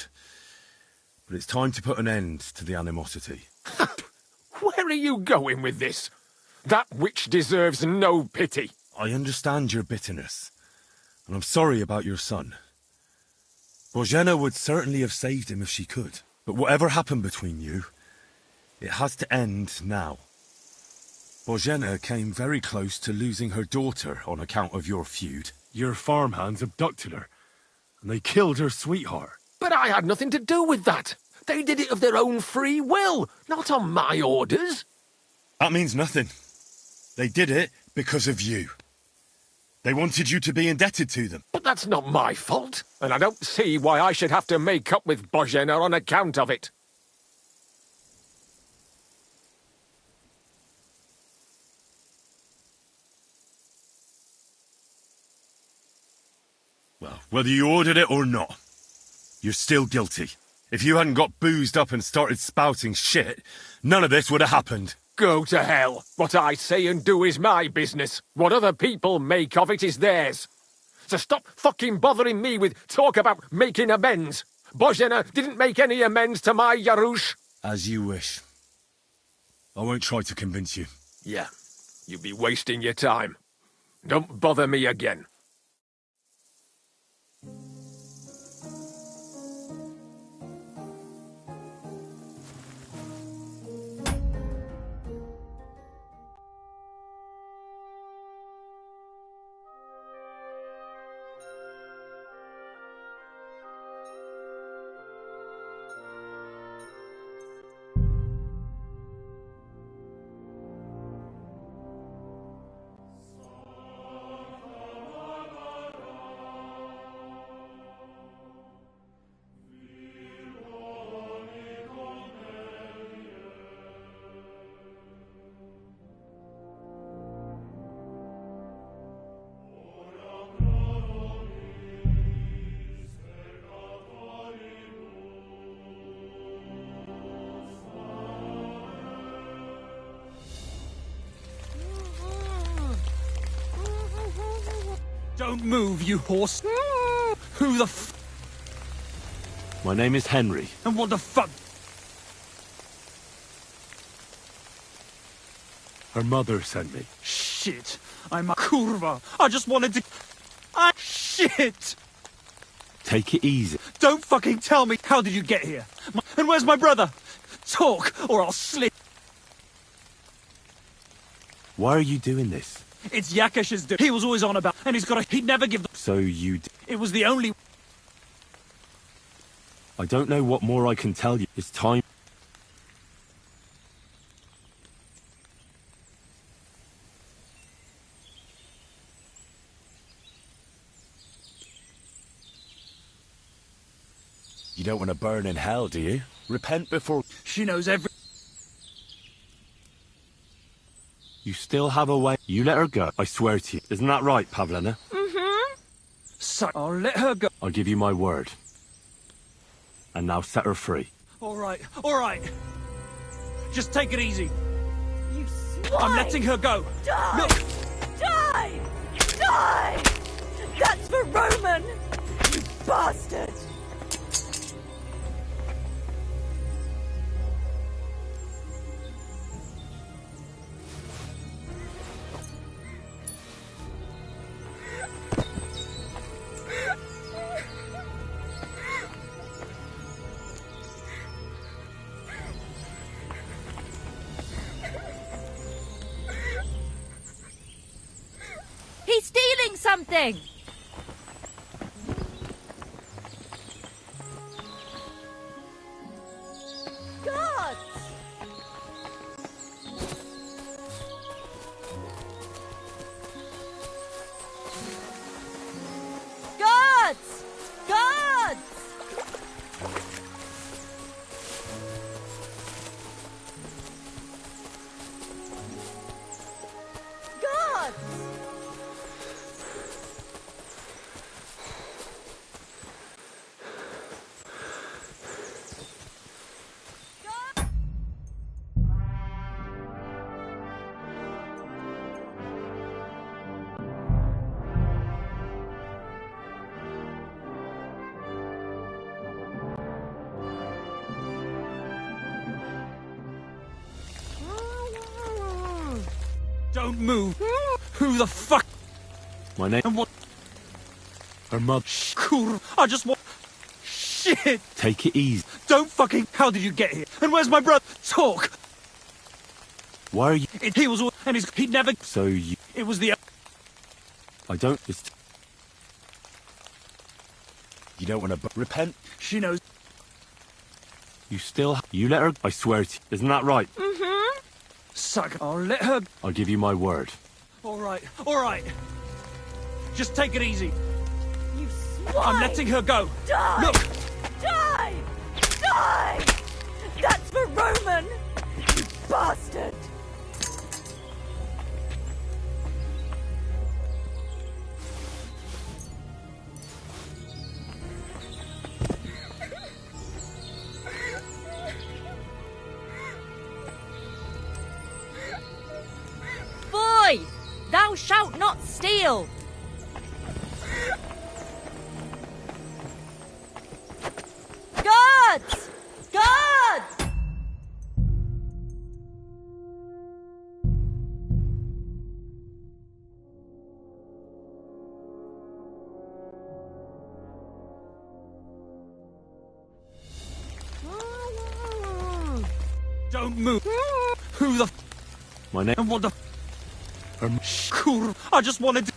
Speaker 6: but it's time to put an end to the animosity.
Speaker 3: Where are you going with this? That witch deserves no pity.
Speaker 6: I understand your bitterness, and I'm sorry about your son. Bozhena would certainly have saved him if she could, but whatever happened between you, it has to end now. Bozhena came very close to losing her daughter on account of your feud. Your farmhands abducted her, and they killed her sweetheart.
Speaker 3: But I had nothing to do with that. They did it of their own free will, not on my orders.
Speaker 6: That means nothing. They did it because of you. They wanted you to be indebted to them.
Speaker 3: But that's not my fault, and I don't see why I should have to make up with Bozhena on account of it.
Speaker 6: Well, whether you ordered it or not, you're still guilty. If you hadn't got boozed up and started spouting shit, none of this would have happened.
Speaker 3: Go to hell. What I say and do is my business. What other people make of it is theirs. So stop fucking bothering me with talk about making amends. Bozhena didn't make any amends to my Yarush.
Speaker 6: As you wish. I won't try to convince you.
Speaker 3: Yeah, you'd be wasting your time. Don't bother me again.
Speaker 5: Don't move, you horse. Who the f...
Speaker 1: My name is Henry.
Speaker 5: And what the fuck?
Speaker 1: Her mother sent me.
Speaker 5: Shit. I'm a kurva. I just wanted to... Shit!
Speaker 1: Take it easy.
Speaker 5: Don't fucking tell me. How did you get here? And where's my brother? Talk, or I'll slit...
Speaker 1: Why are you doing this?
Speaker 5: It's Yakesh's He was always on about, and he'd never give the...
Speaker 1: So you...
Speaker 5: It was the only...
Speaker 1: I don't know what more I can tell you. It's time...
Speaker 6: You don't want to burn in hell, do you? Repent before...
Speaker 5: She knows every...
Speaker 1: You still have a way. You let her go. I swear to you. Isn't that right, Pavlena?
Speaker 10: Mm-hmm.
Speaker 5: So, I'll let her go.
Speaker 1: I'll give you my word. And now set her free.
Speaker 5: All right. Just take it easy.
Speaker 10: You swine!
Speaker 5: I'm letting her go.
Speaker 10: Die!
Speaker 5: Look.
Speaker 10: Die! Die! That's for Roman! You bastard! He's stealing something! God! Guards! Guards! Guards!
Speaker 5: Don't move. Who the fuck?
Speaker 1: My name...
Speaker 5: And what?
Speaker 1: Her mother...
Speaker 5: Cool. I just want... Shit!
Speaker 1: Take it easy.
Speaker 5: Don't fucking... How did you get here? And where's my brother? Talk!
Speaker 1: Why are you...
Speaker 5: He was... And he'd never...
Speaker 1: So you...
Speaker 5: It was the...
Speaker 1: I don't... It's...
Speaker 6: You don't want to... Repent?
Speaker 5: She knows...
Speaker 1: You still... You let her... I swear to you. Isn't that right?
Speaker 10: Mm-hmm.
Speaker 5: Suck. I'll let her...
Speaker 1: I'll give you my word.
Speaker 5: All right. Just take it easy.
Speaker 10: You swine!
Speaker 5: I'm letting her go.
Speaker 10: Die!
Speaker 5: Look!
Speaker 10: Die! Die! That's for Roman! You bastard! Oi! Thou shalt not steal! Guards! Guards!
Speaker 5: Don't move. Who the
Speaker 1: My name.
Speaker 5: and what the cool? I just wanted to...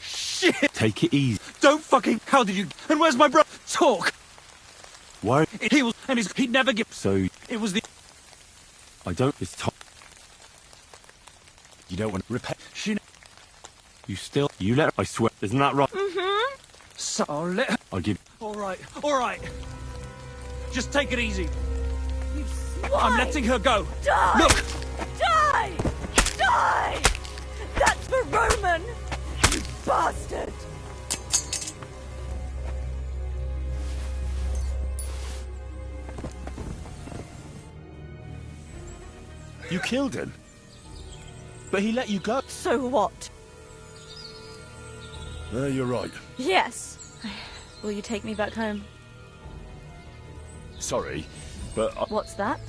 Speaker 5: Shit!
Speaker 1: Take it easy.
Speaker 5: Don't fucking... How did you... And where's my brother? Talk!
Speaker 1: Why?
Speaker 5: He was... And he'd never give...
Speaker 1: So,
Speaker 5: It was the...
Speaker 1: I don't. It's time. You don't want to repair.
Speaker 5: She...
Speaker 1: You still. You let. I swear. Isn't that right?
Speaker 10: Mm-hmm.
Speaker 5: So I'll let her...
Speaker 1: I'll give.
Speaker 5: All right. Just take it easy.
Speaker 10: You swine!
Speaker 5: I'm letting her go.
Speaker 10: Die!
Speaker 5: Look!
Speaker 10: Die! Die! That's for Roman! You bastard!
Speaker 6: You killed him. But he let you go.
Speaker 10: So what?
Speaker 6: You're right.
Speaker 10: Yes. Will you take me back home?
Speaker 6: Sorry, but
Speaker 10: What's that?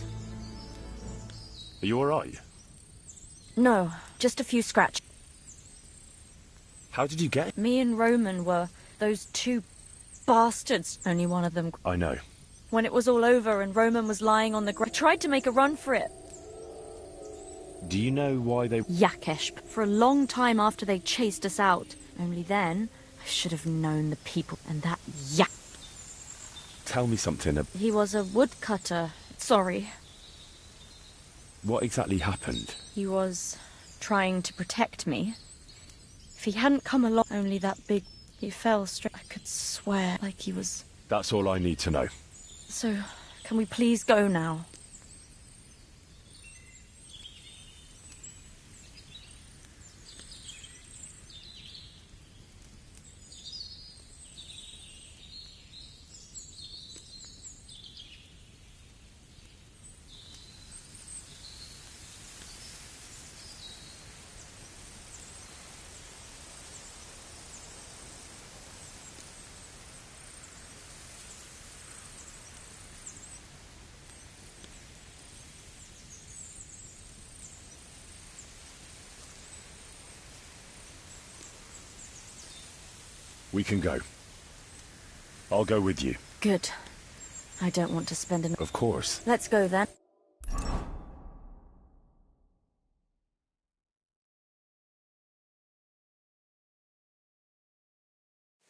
Speaker 6: are you alright?
Speaker 10: No, just a few scratches.
Speaker 6: How did you get it?
Speaker 10: Me and Roman were those two bastards. Only one of them.
Speaker 6: I know.
Speaker 10: When it was all over and Roman was lying on the ground, I tried to make a run for it.
Speaker 6: Do you know why they...
Speaker 10: Yakesh, for a long time after they chased us out. Only then, I should have known the people and that
Speaker 6: Tell me something.
Speaker 10: He was a woodcutter. Sorry.
Speaker 6: What exactly happened?
Speaker 10: He was trying to protect me. If he hadn't come along, only that big... He fell straight... I could swear like he was...
Speaker 6: That's all I need to know.
Speaker 10: So, can we please go now?
Speaker 6: We can go. I'll go with you.
Speaker 10: Good. I don't want to spend an...
Speaker 6: Of course.
Speaker 10: Let's go then.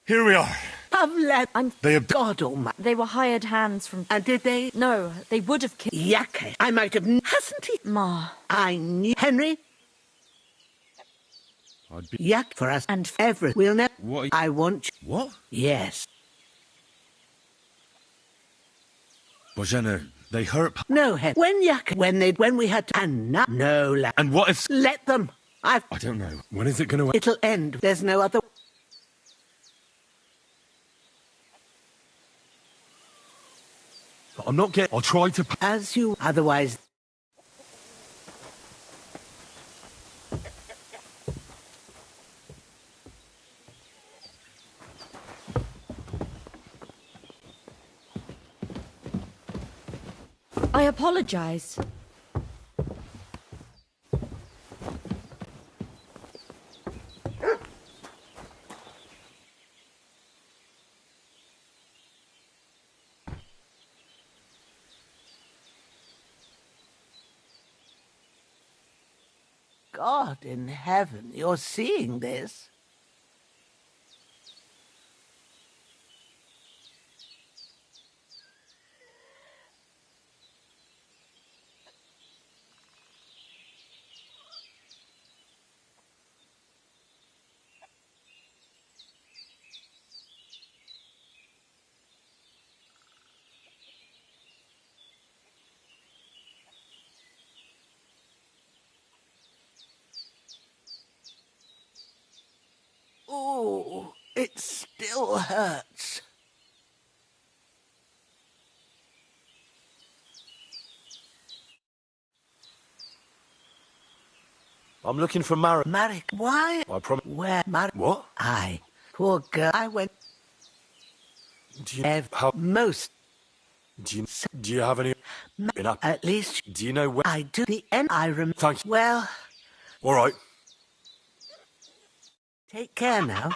Speaker 6: Here we are.
Speaker 9: Pavlen.
Speaker 6: They have...
Speaker 9: God almighty.
Speaker 10: They were hired hands from...
Speaker 9: And did they?
Speaker 10: No, they would have killed...
Speaker 9: Yakesh. I might have... Hasn't he?
Speaker 10: Ma.
Speaker 9: I knew... Henry?
Speaker 6: I'd be...
Speaker 9: Yak for us and ever. We'll never...
Speaker 6: What?
Speaker 9: I want you.
Speaker 6: What?
Speaker 9: Yes.
Speaker 6: Bojena, they hurt...
Speaker 9: No, Hen. When we had to... And now... No, lad.
Speaker 6: And what if...
Speaker 9: Let them.
Speaker 6: I don't know. When is it going to...
Speaker 9: It'll end. There's no other...
Speaker 6: I'm not getting... I'll try to...
Speaker 9: As you... Otherwise...
Speaker 10: I apologize.
Speaker 9: God in heaven, you're seeing this? Oh, it still hurts.
Speaker 6: I'm looking for Marek.
Speaker 9: Marek, why?
Speaker 6: I promise.
Speaker 9: Where, Marek?
Speaker 6: What?
Speaker 9: Poor girl. I went.
Speaker 6: Do you how?
Speaker 9: Most.
Speaker 6: Do you have any?
Speaker 9: At least.
Speaker 6: Do you know where?
Speaker 9: I do. The end. I remember.
Speaker 6: Thank you.
Speaker 9: Well.
Speaker 6: All right.
Speaker 9: Take care now.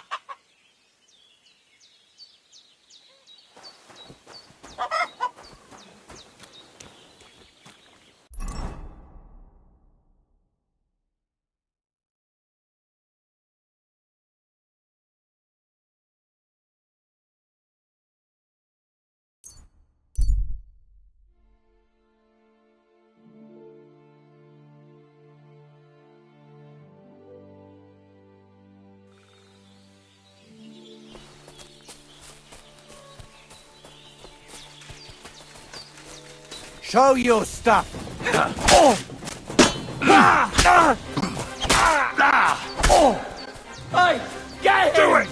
Speaker 7: Show your stuff!
Speaker 2: Hey, get him!
Speaker 6: Do it!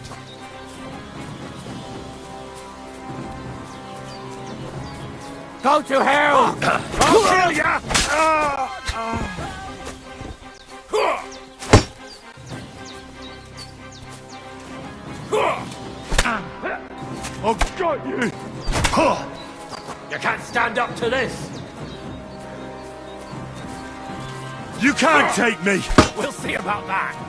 Speaker 7: Go to hell!
Speaker 6: I'll kill ya! I've got you!
Speaker 2: You can't stand up to this.
Speaker 6: You can't take me!
Speaker 2: We'll see about that.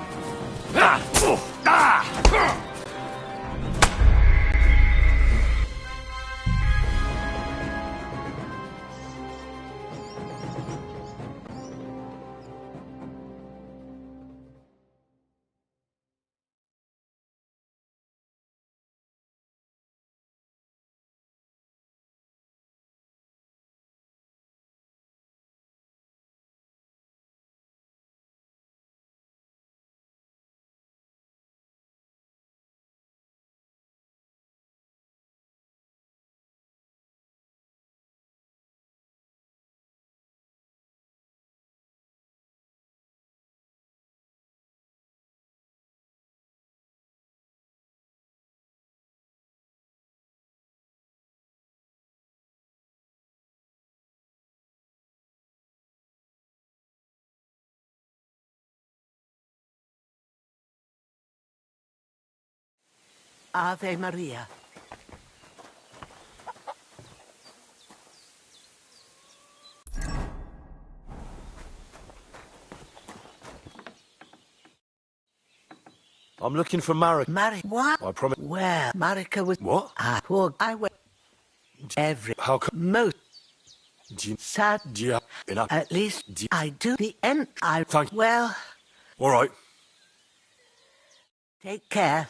Speaker 9: Ave Maria.
Speaker 6: I'm looking for Marek.
Speaker 9: Marek, what?
Speaker 6: I promise.
Speaker 9: Where? Marika was.
Speaker 6: What?
Speaker 9: Poor. I went. Every.
Speaker 6: How come?
Speaker 9: Most.
Speaker 6: Do you,
Speaker 9: Sad.
Speaker 6: do you have enough?
Speaker 9: At least I do. The end.
Speaker 6: Thank you.
Speaker 9: Well.
Speaker 6: All right.
Speaker 9: Take care.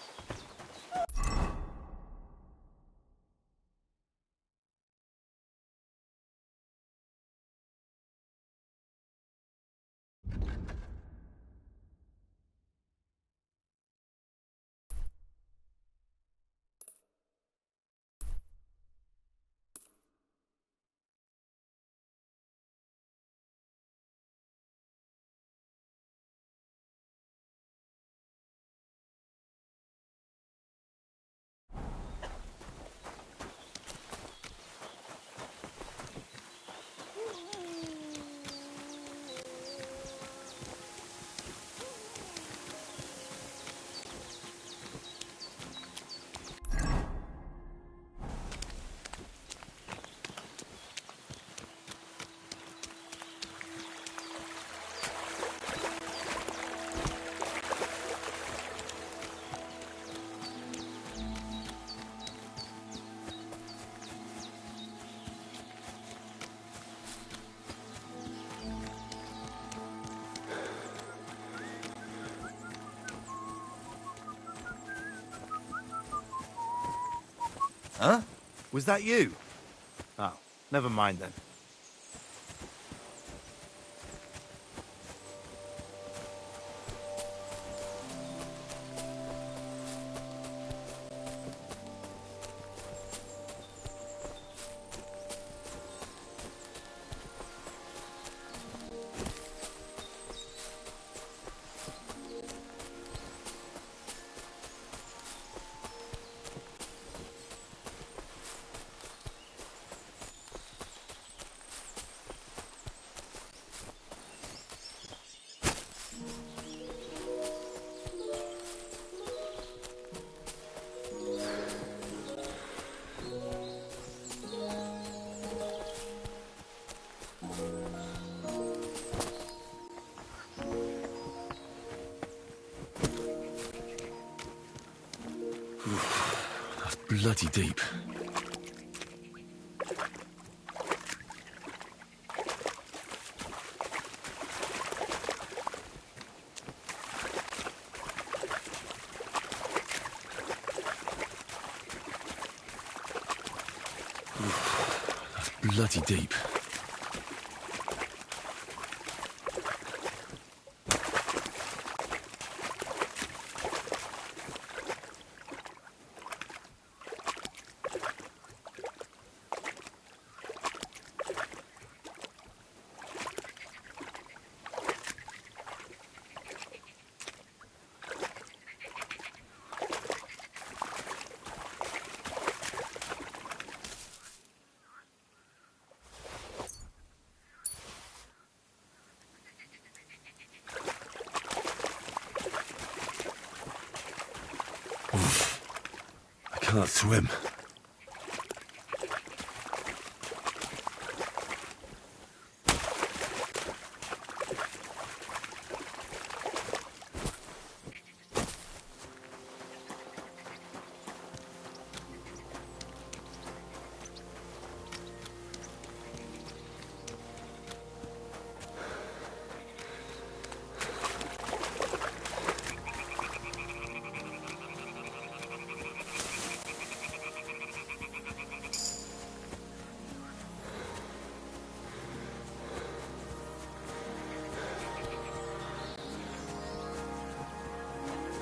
Speaker 11: Huh? Was that you? Oh, never mind then.
Speaker 6: bloody deep. That's bloody deep. I can't swim.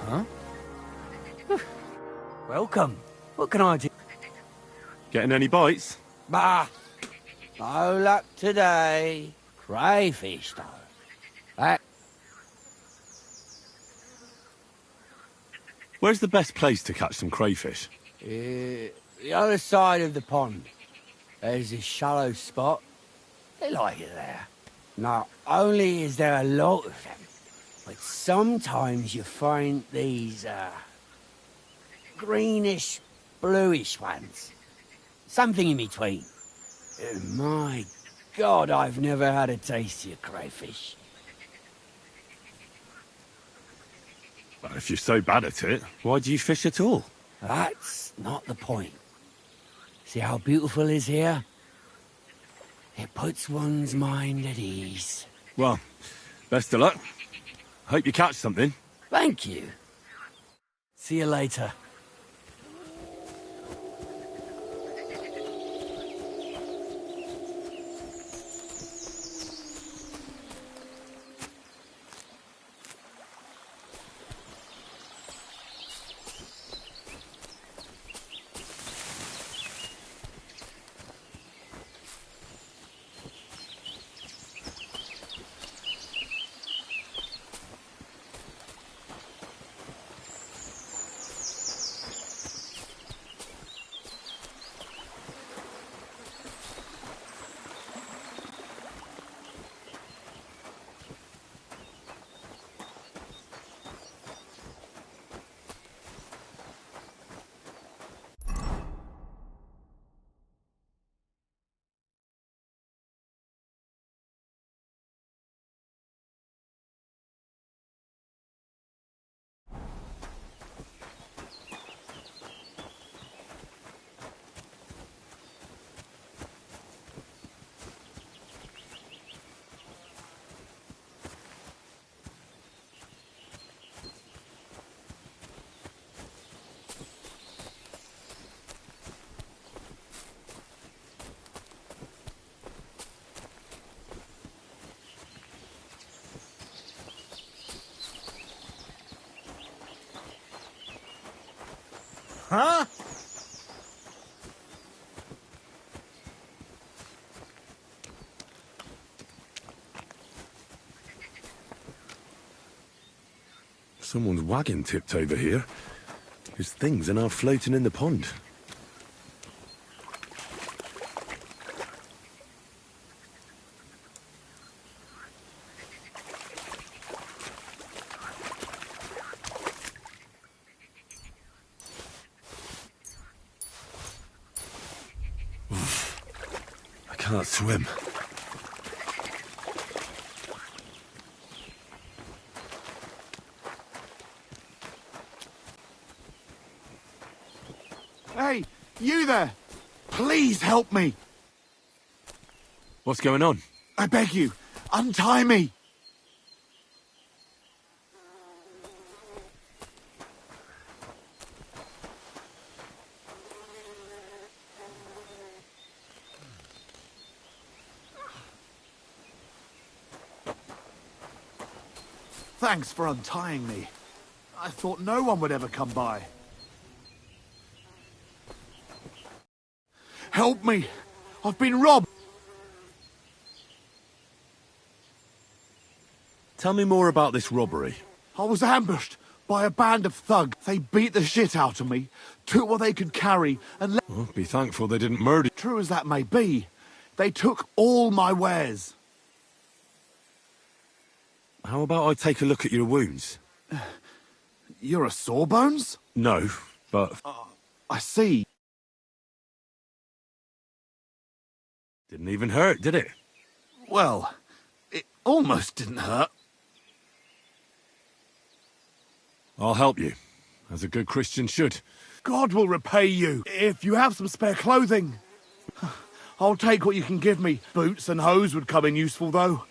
Speaker 2: Huh? Welcome. What can I do?
Speaker 6: Getting any bites?
Speaker 7: Bah! No luck today. Crayfish, though. That...
Speaker 6: Where's the best place to catch some crayfish?
Speaker 7: the other side of the pond. There's this shallow spot. They like it there. Not only is there a lot of them, but sometimes you find these, greenish, bluish ones. Something in between. My God, I've never had a tastier crayfish.
Speaker 6: Well, if you're so bad at it, why do you fish at all?
Speaker 7: That's not the point. See how beautiful it is here? It puts one's mind at ease.
Speaker 6: Well, best of luck. Hope you catch something.
Speaker 7: Thank you.
Speaker 2: See you later.
Speaker 11: Huh?
Speaker 6: Someone's wagon tipped over here. His things are now floating in the pond. I can't swim.
Speaker 12: Hey, you there! Please help me!
Speaker 6: What's going on?
Speaker 12: I beg you, untie me! Thanks for untying me. I thought no one would ever come by. Help me! I've been robbed!
Speaker 6: Tell me more about this robbery.
Speaker 12: I was ambushed by a band of thugs. They beat the shit out of me, took what they could carry, and
Speaker 6: Well, be thankful they didn't murder you.
Speaker 12: true as that may be, they took all my wares.
Speaker 6: How about I take a look at your wounds?
Speaker 12: You're a Sawbones?
Speaker 6: No, but...
Speaker 12: I see.
Speaker 6: Didn't even hurt, did it?
Speaker 12: Well, it almost didn't hurt.
Speaker 6: I'll help you, as a good Christian should.
Speaker 12: God will repay you if you have some spare clothing. I'll take what you can give me. Boots and hose would come in useful, though.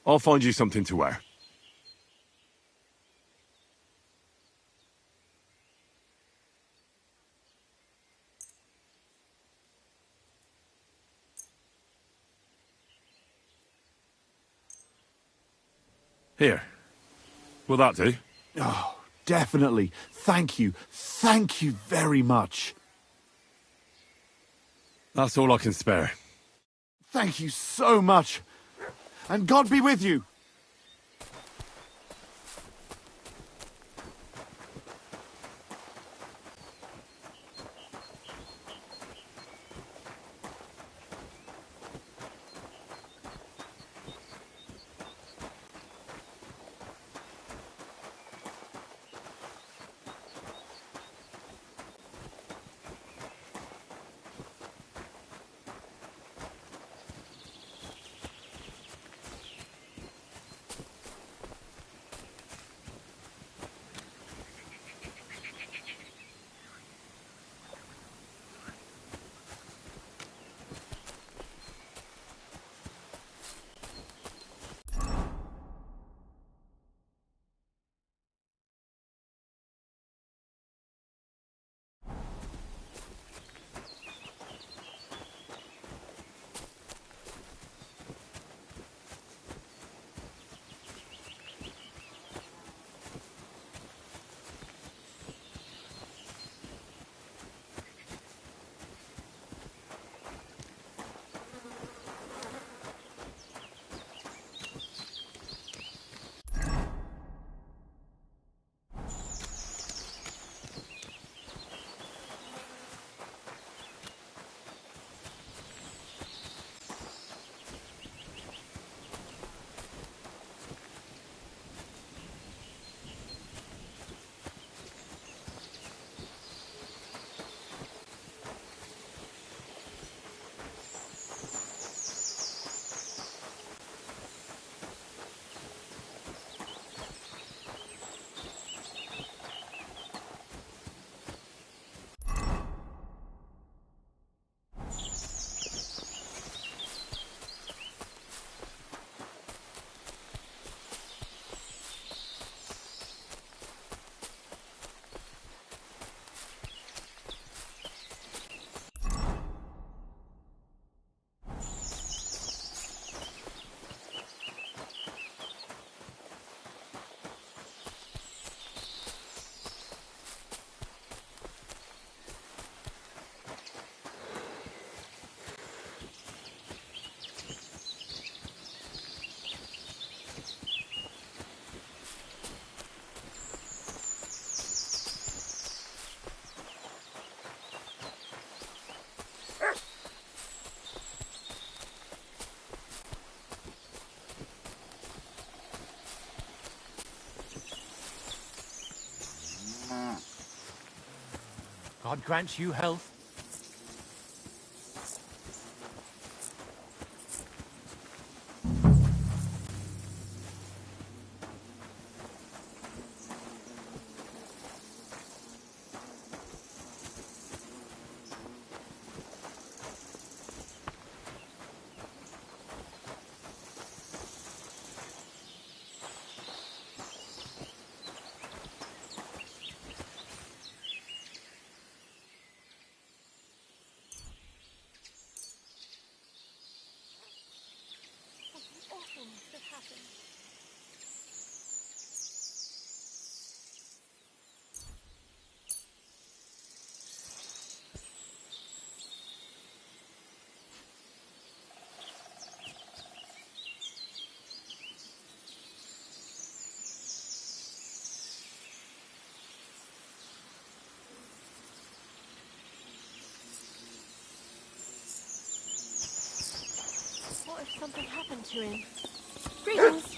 Speaker 6: I'll find you something to wear. Here. Will that do?
Speaker 12: Oh, definitely. Thank you. Thank you very much.
Speaker 6: That's all I can spare.
Speaker 12: Thank you so much. And God be with you.
Speaker 13: God grant you health.
Speaker 14: What if something happened to him? Greetings.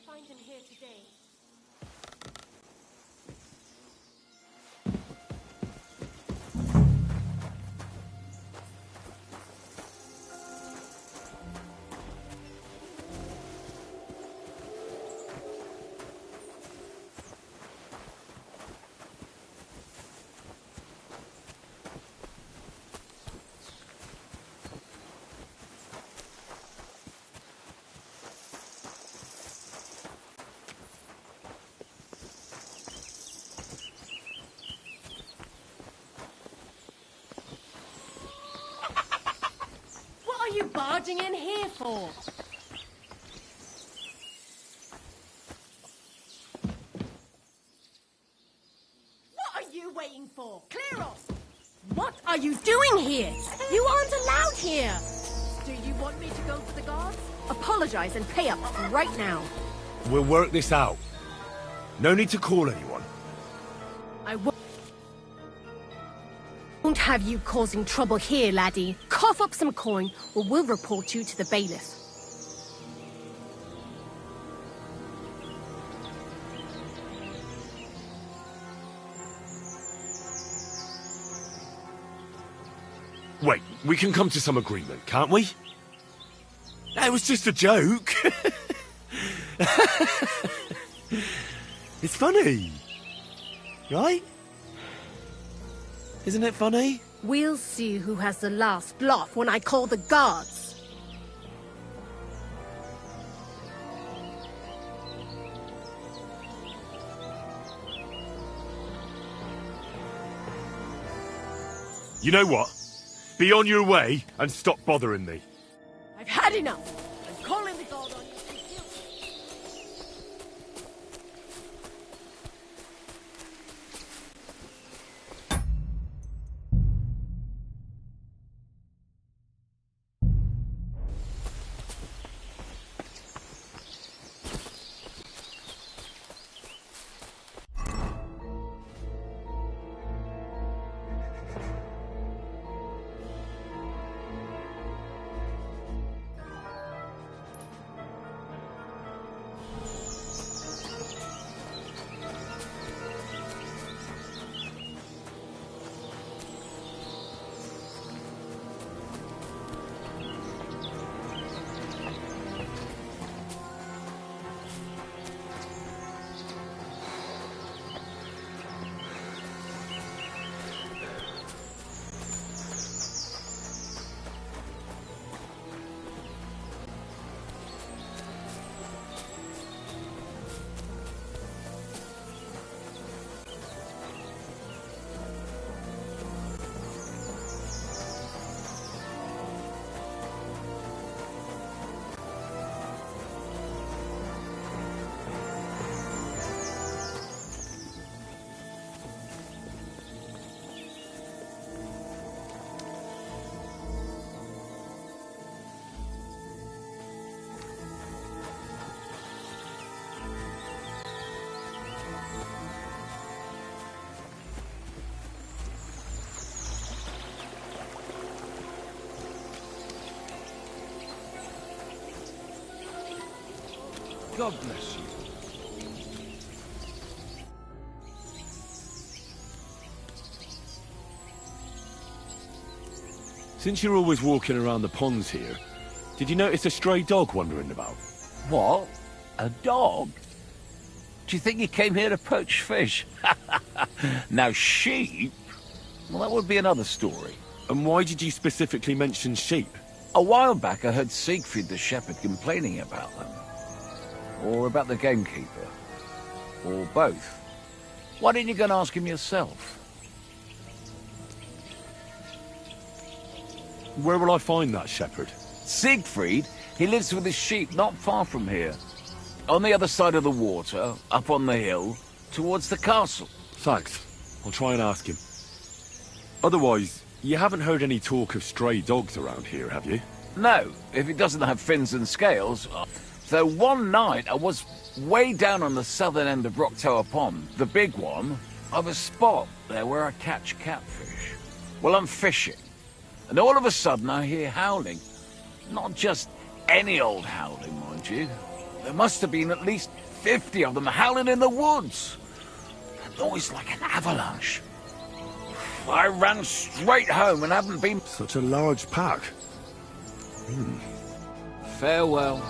Speaker 14: Find him here today. What are you barging in here for? What are you waiting for? Clear off! What are you doing here? You aren't allowed here! Do you want me to go to the guards? Apologize and pay up right now.
Speaker 6: We'll work this out. No need to call anyone.
Speaker 14: I won't have you causing trouble here, laddie. Cough up some coin, or we'll report you to the bailiff.
Speaker 6: Wait, we can come to some agreement, can't we? That was just a joke. It's funny. Right? Isn't it funny?
Speaker 14: We'll see who has the last laugh when I call the guards.
Speaker 6: You know what? Be on your way and stop bothering me.
Speaker 14: I've had enough. I'm calling the guard on you.
Speaker 5: God bless you.
Speaker 6: Since you're always walking around the ponds here, did you notice a stray dog wandering about?
Speaker 15: What? A dog? Do you think he came here to poach fish? Now sheep? Well, that would be another story.
Speaker 6: And why did you specifically mention sheep?
Speaker 15: A while back I heard Siegfried the shepherd complaining about them. Or about the gamekeeper. Or both. Why didn't you go and ask him yourself?
Speaker 6: Where will I find that shepherd?
Speaker 15: Siegfried? He lives with his sheep not far from here. On the other side of the water, up on the hill, towards the castle.
Speaker 6: Thanks. I'll try and ask him. Otherwise, you haven't heard any talk of stray dogs around here, have you?
Speaker 15: No, if it doesn't have fins and scales. Though one night I was way down on the southern end of Rock Tower Pond, the big one, of a spot there where I catch catfish. Well, I'm fishing, and all of a sudden I hear howling. Not just any old howling, mind you. There must have been at least 50 of them howling in the woods. A noise like an avalanche. I ran straight home and haven't been...
Speaker 6: Such a large pack.
Speaker 15: Farewell.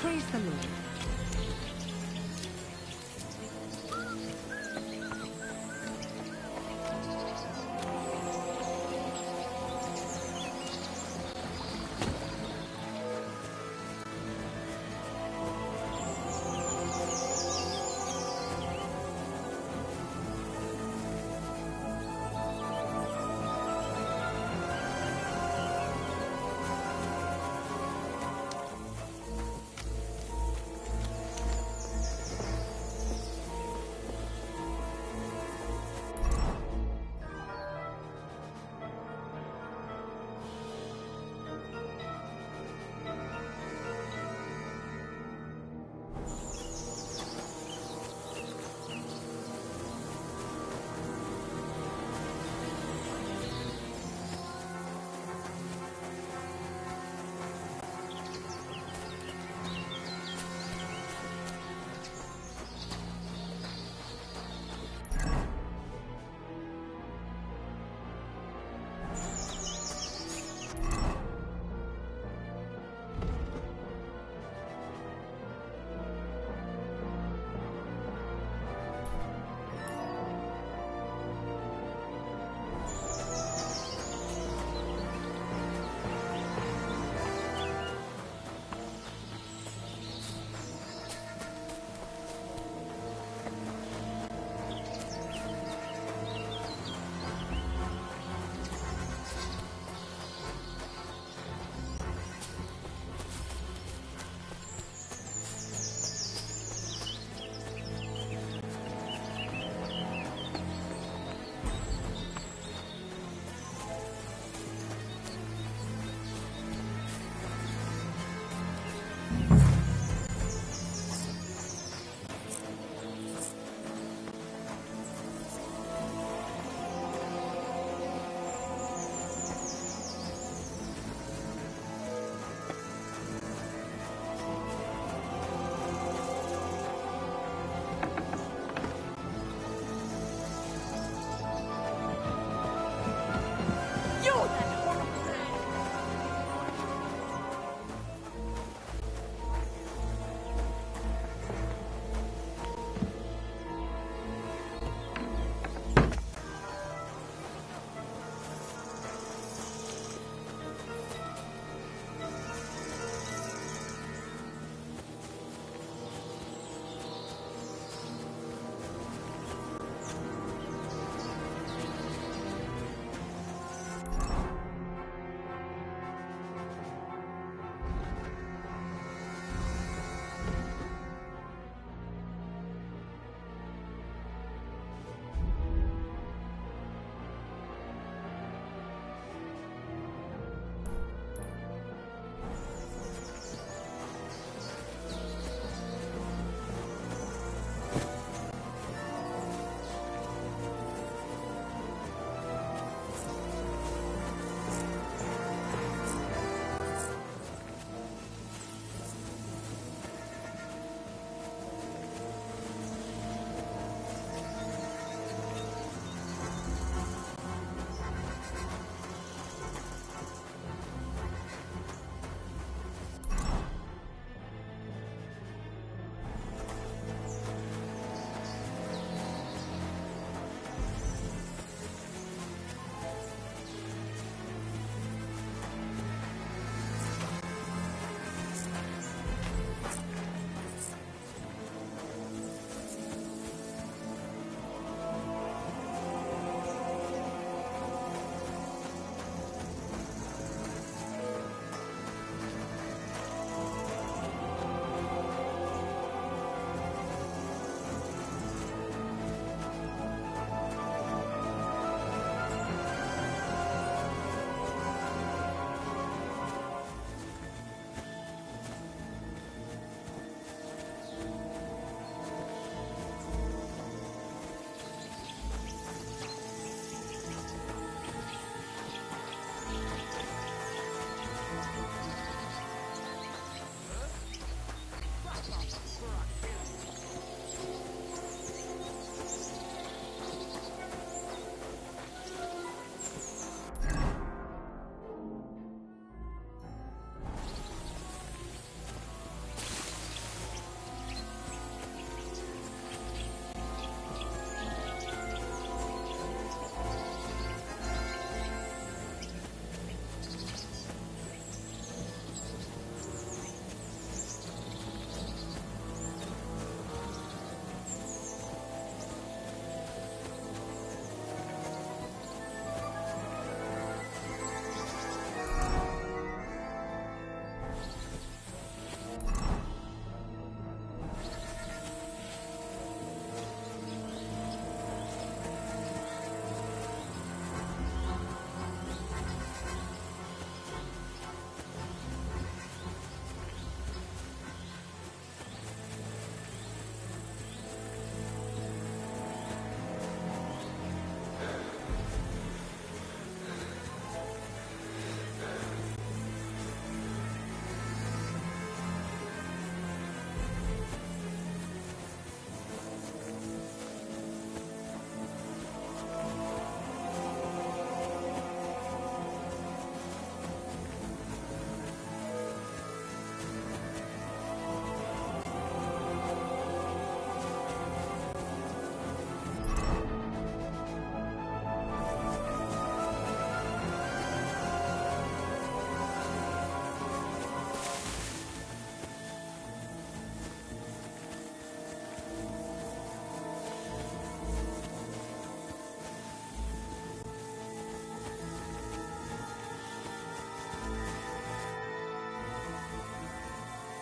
Speaker 14: Praise the Lord.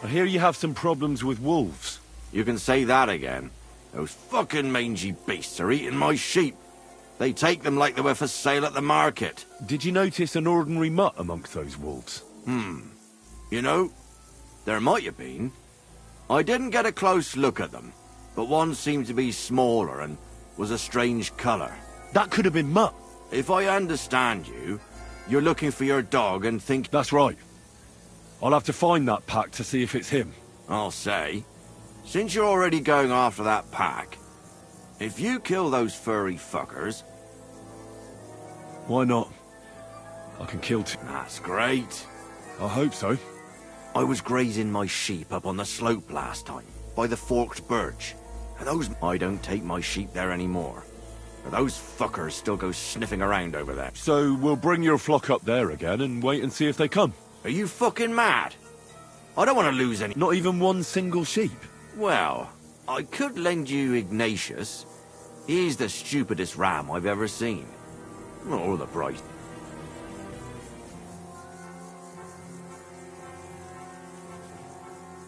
Speaker 6: hear you have some problems with wolves.
Speaker 7: You can say that again. Those fucking mangy beasts are eating my sheep. They take them like they were for sale at the market.
Speaker 6: Did you notice an ordinary mutt amongst those wolves?
Speaker 7: You know, there might have been. I didn't get a close look at them, but one seemed to be smaller and was a strange colour.
Speaker 6: That could have been Mutt.
Speaker 7: If I understand you, you're looking for your dog and think...
Speaker 6: That's right. I'll have to find that pack to see if it's him.
Speaker 7: I'll say, since you're already going after that pack, if you kill those furry fuckers...
Speaker 6: Why not? I can kill two.
Speaker 7: That's great.
Speaker 6: I hope so.
Speaker 7: I was grazing my sheep up on the slope last time, by the forked birch. And those... I don't take my sheep there anymore. But those fuckers still go sniffing around over there.
Speaker 6: So we'll bring your flock up there again and wait and see if they come.
Speaker 7: Are you fucking mad? I don't want to lose any...
Speaker 6: Not even one single sheep?
Speaker 7: Well, I could lend you Ignatius. He's the stupidest ram I've ever seen. Or the price.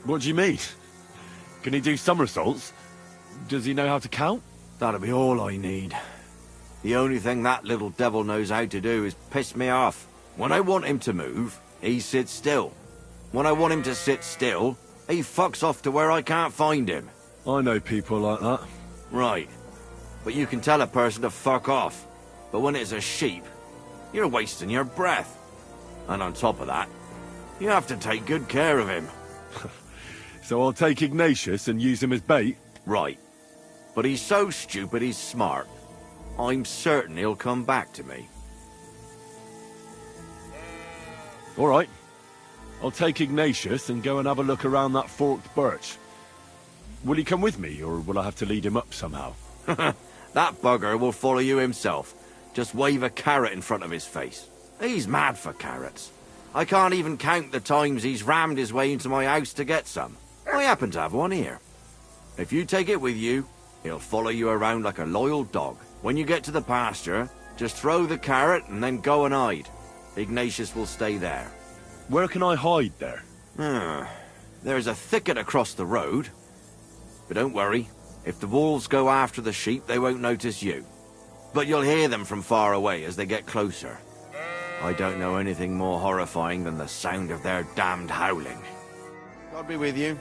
Speaker 6: What do you mean? Can he do somersaults? Does he know how to count?
Speaker 7: That'll be all I need. The only thing that little devil knows how to do is piss me off. When I want him to move, he sits still. When I want him to sit still, he fucks off to where I can't find him.
Speaker 6: I know people like that.
Speaker 7: Right. But you can tell a person to fuck off. But when it's a sheep, you're wasting your breath. And on top of that, you have to take good care of him.
Speaker 6: So I'll take Ignatius and use him as bait?
Speaker 7: Right. But he's so stupid he's smart. I'm certain he'll come back to me.
Speaker 6: All right. I'll take Ignatius and go and have a look around that forked birch. Will he come with me, or will I have to lead him up somehow?
Speaker 7: That bugger will follow you himself. Just wave a carrot in front of his face. He's mad for carrots. I can't even count the times he's rammed his way into my house to get some. I happen to have one here. If you take it with you, he'll follow you around like a loyal dog. When you get to the pasture, just throw the carrot and then go and hide. Ignatius will stay there.
Speaker 6: Where can I hide there?
Speaker 7: There's a thicket across the road. But don't worry, if the wolves go after the sheep, they won't notice you. But you'll hear them from far away as they get closer. I don't know anything more horrifying than the sound of their damned howling. God be with you.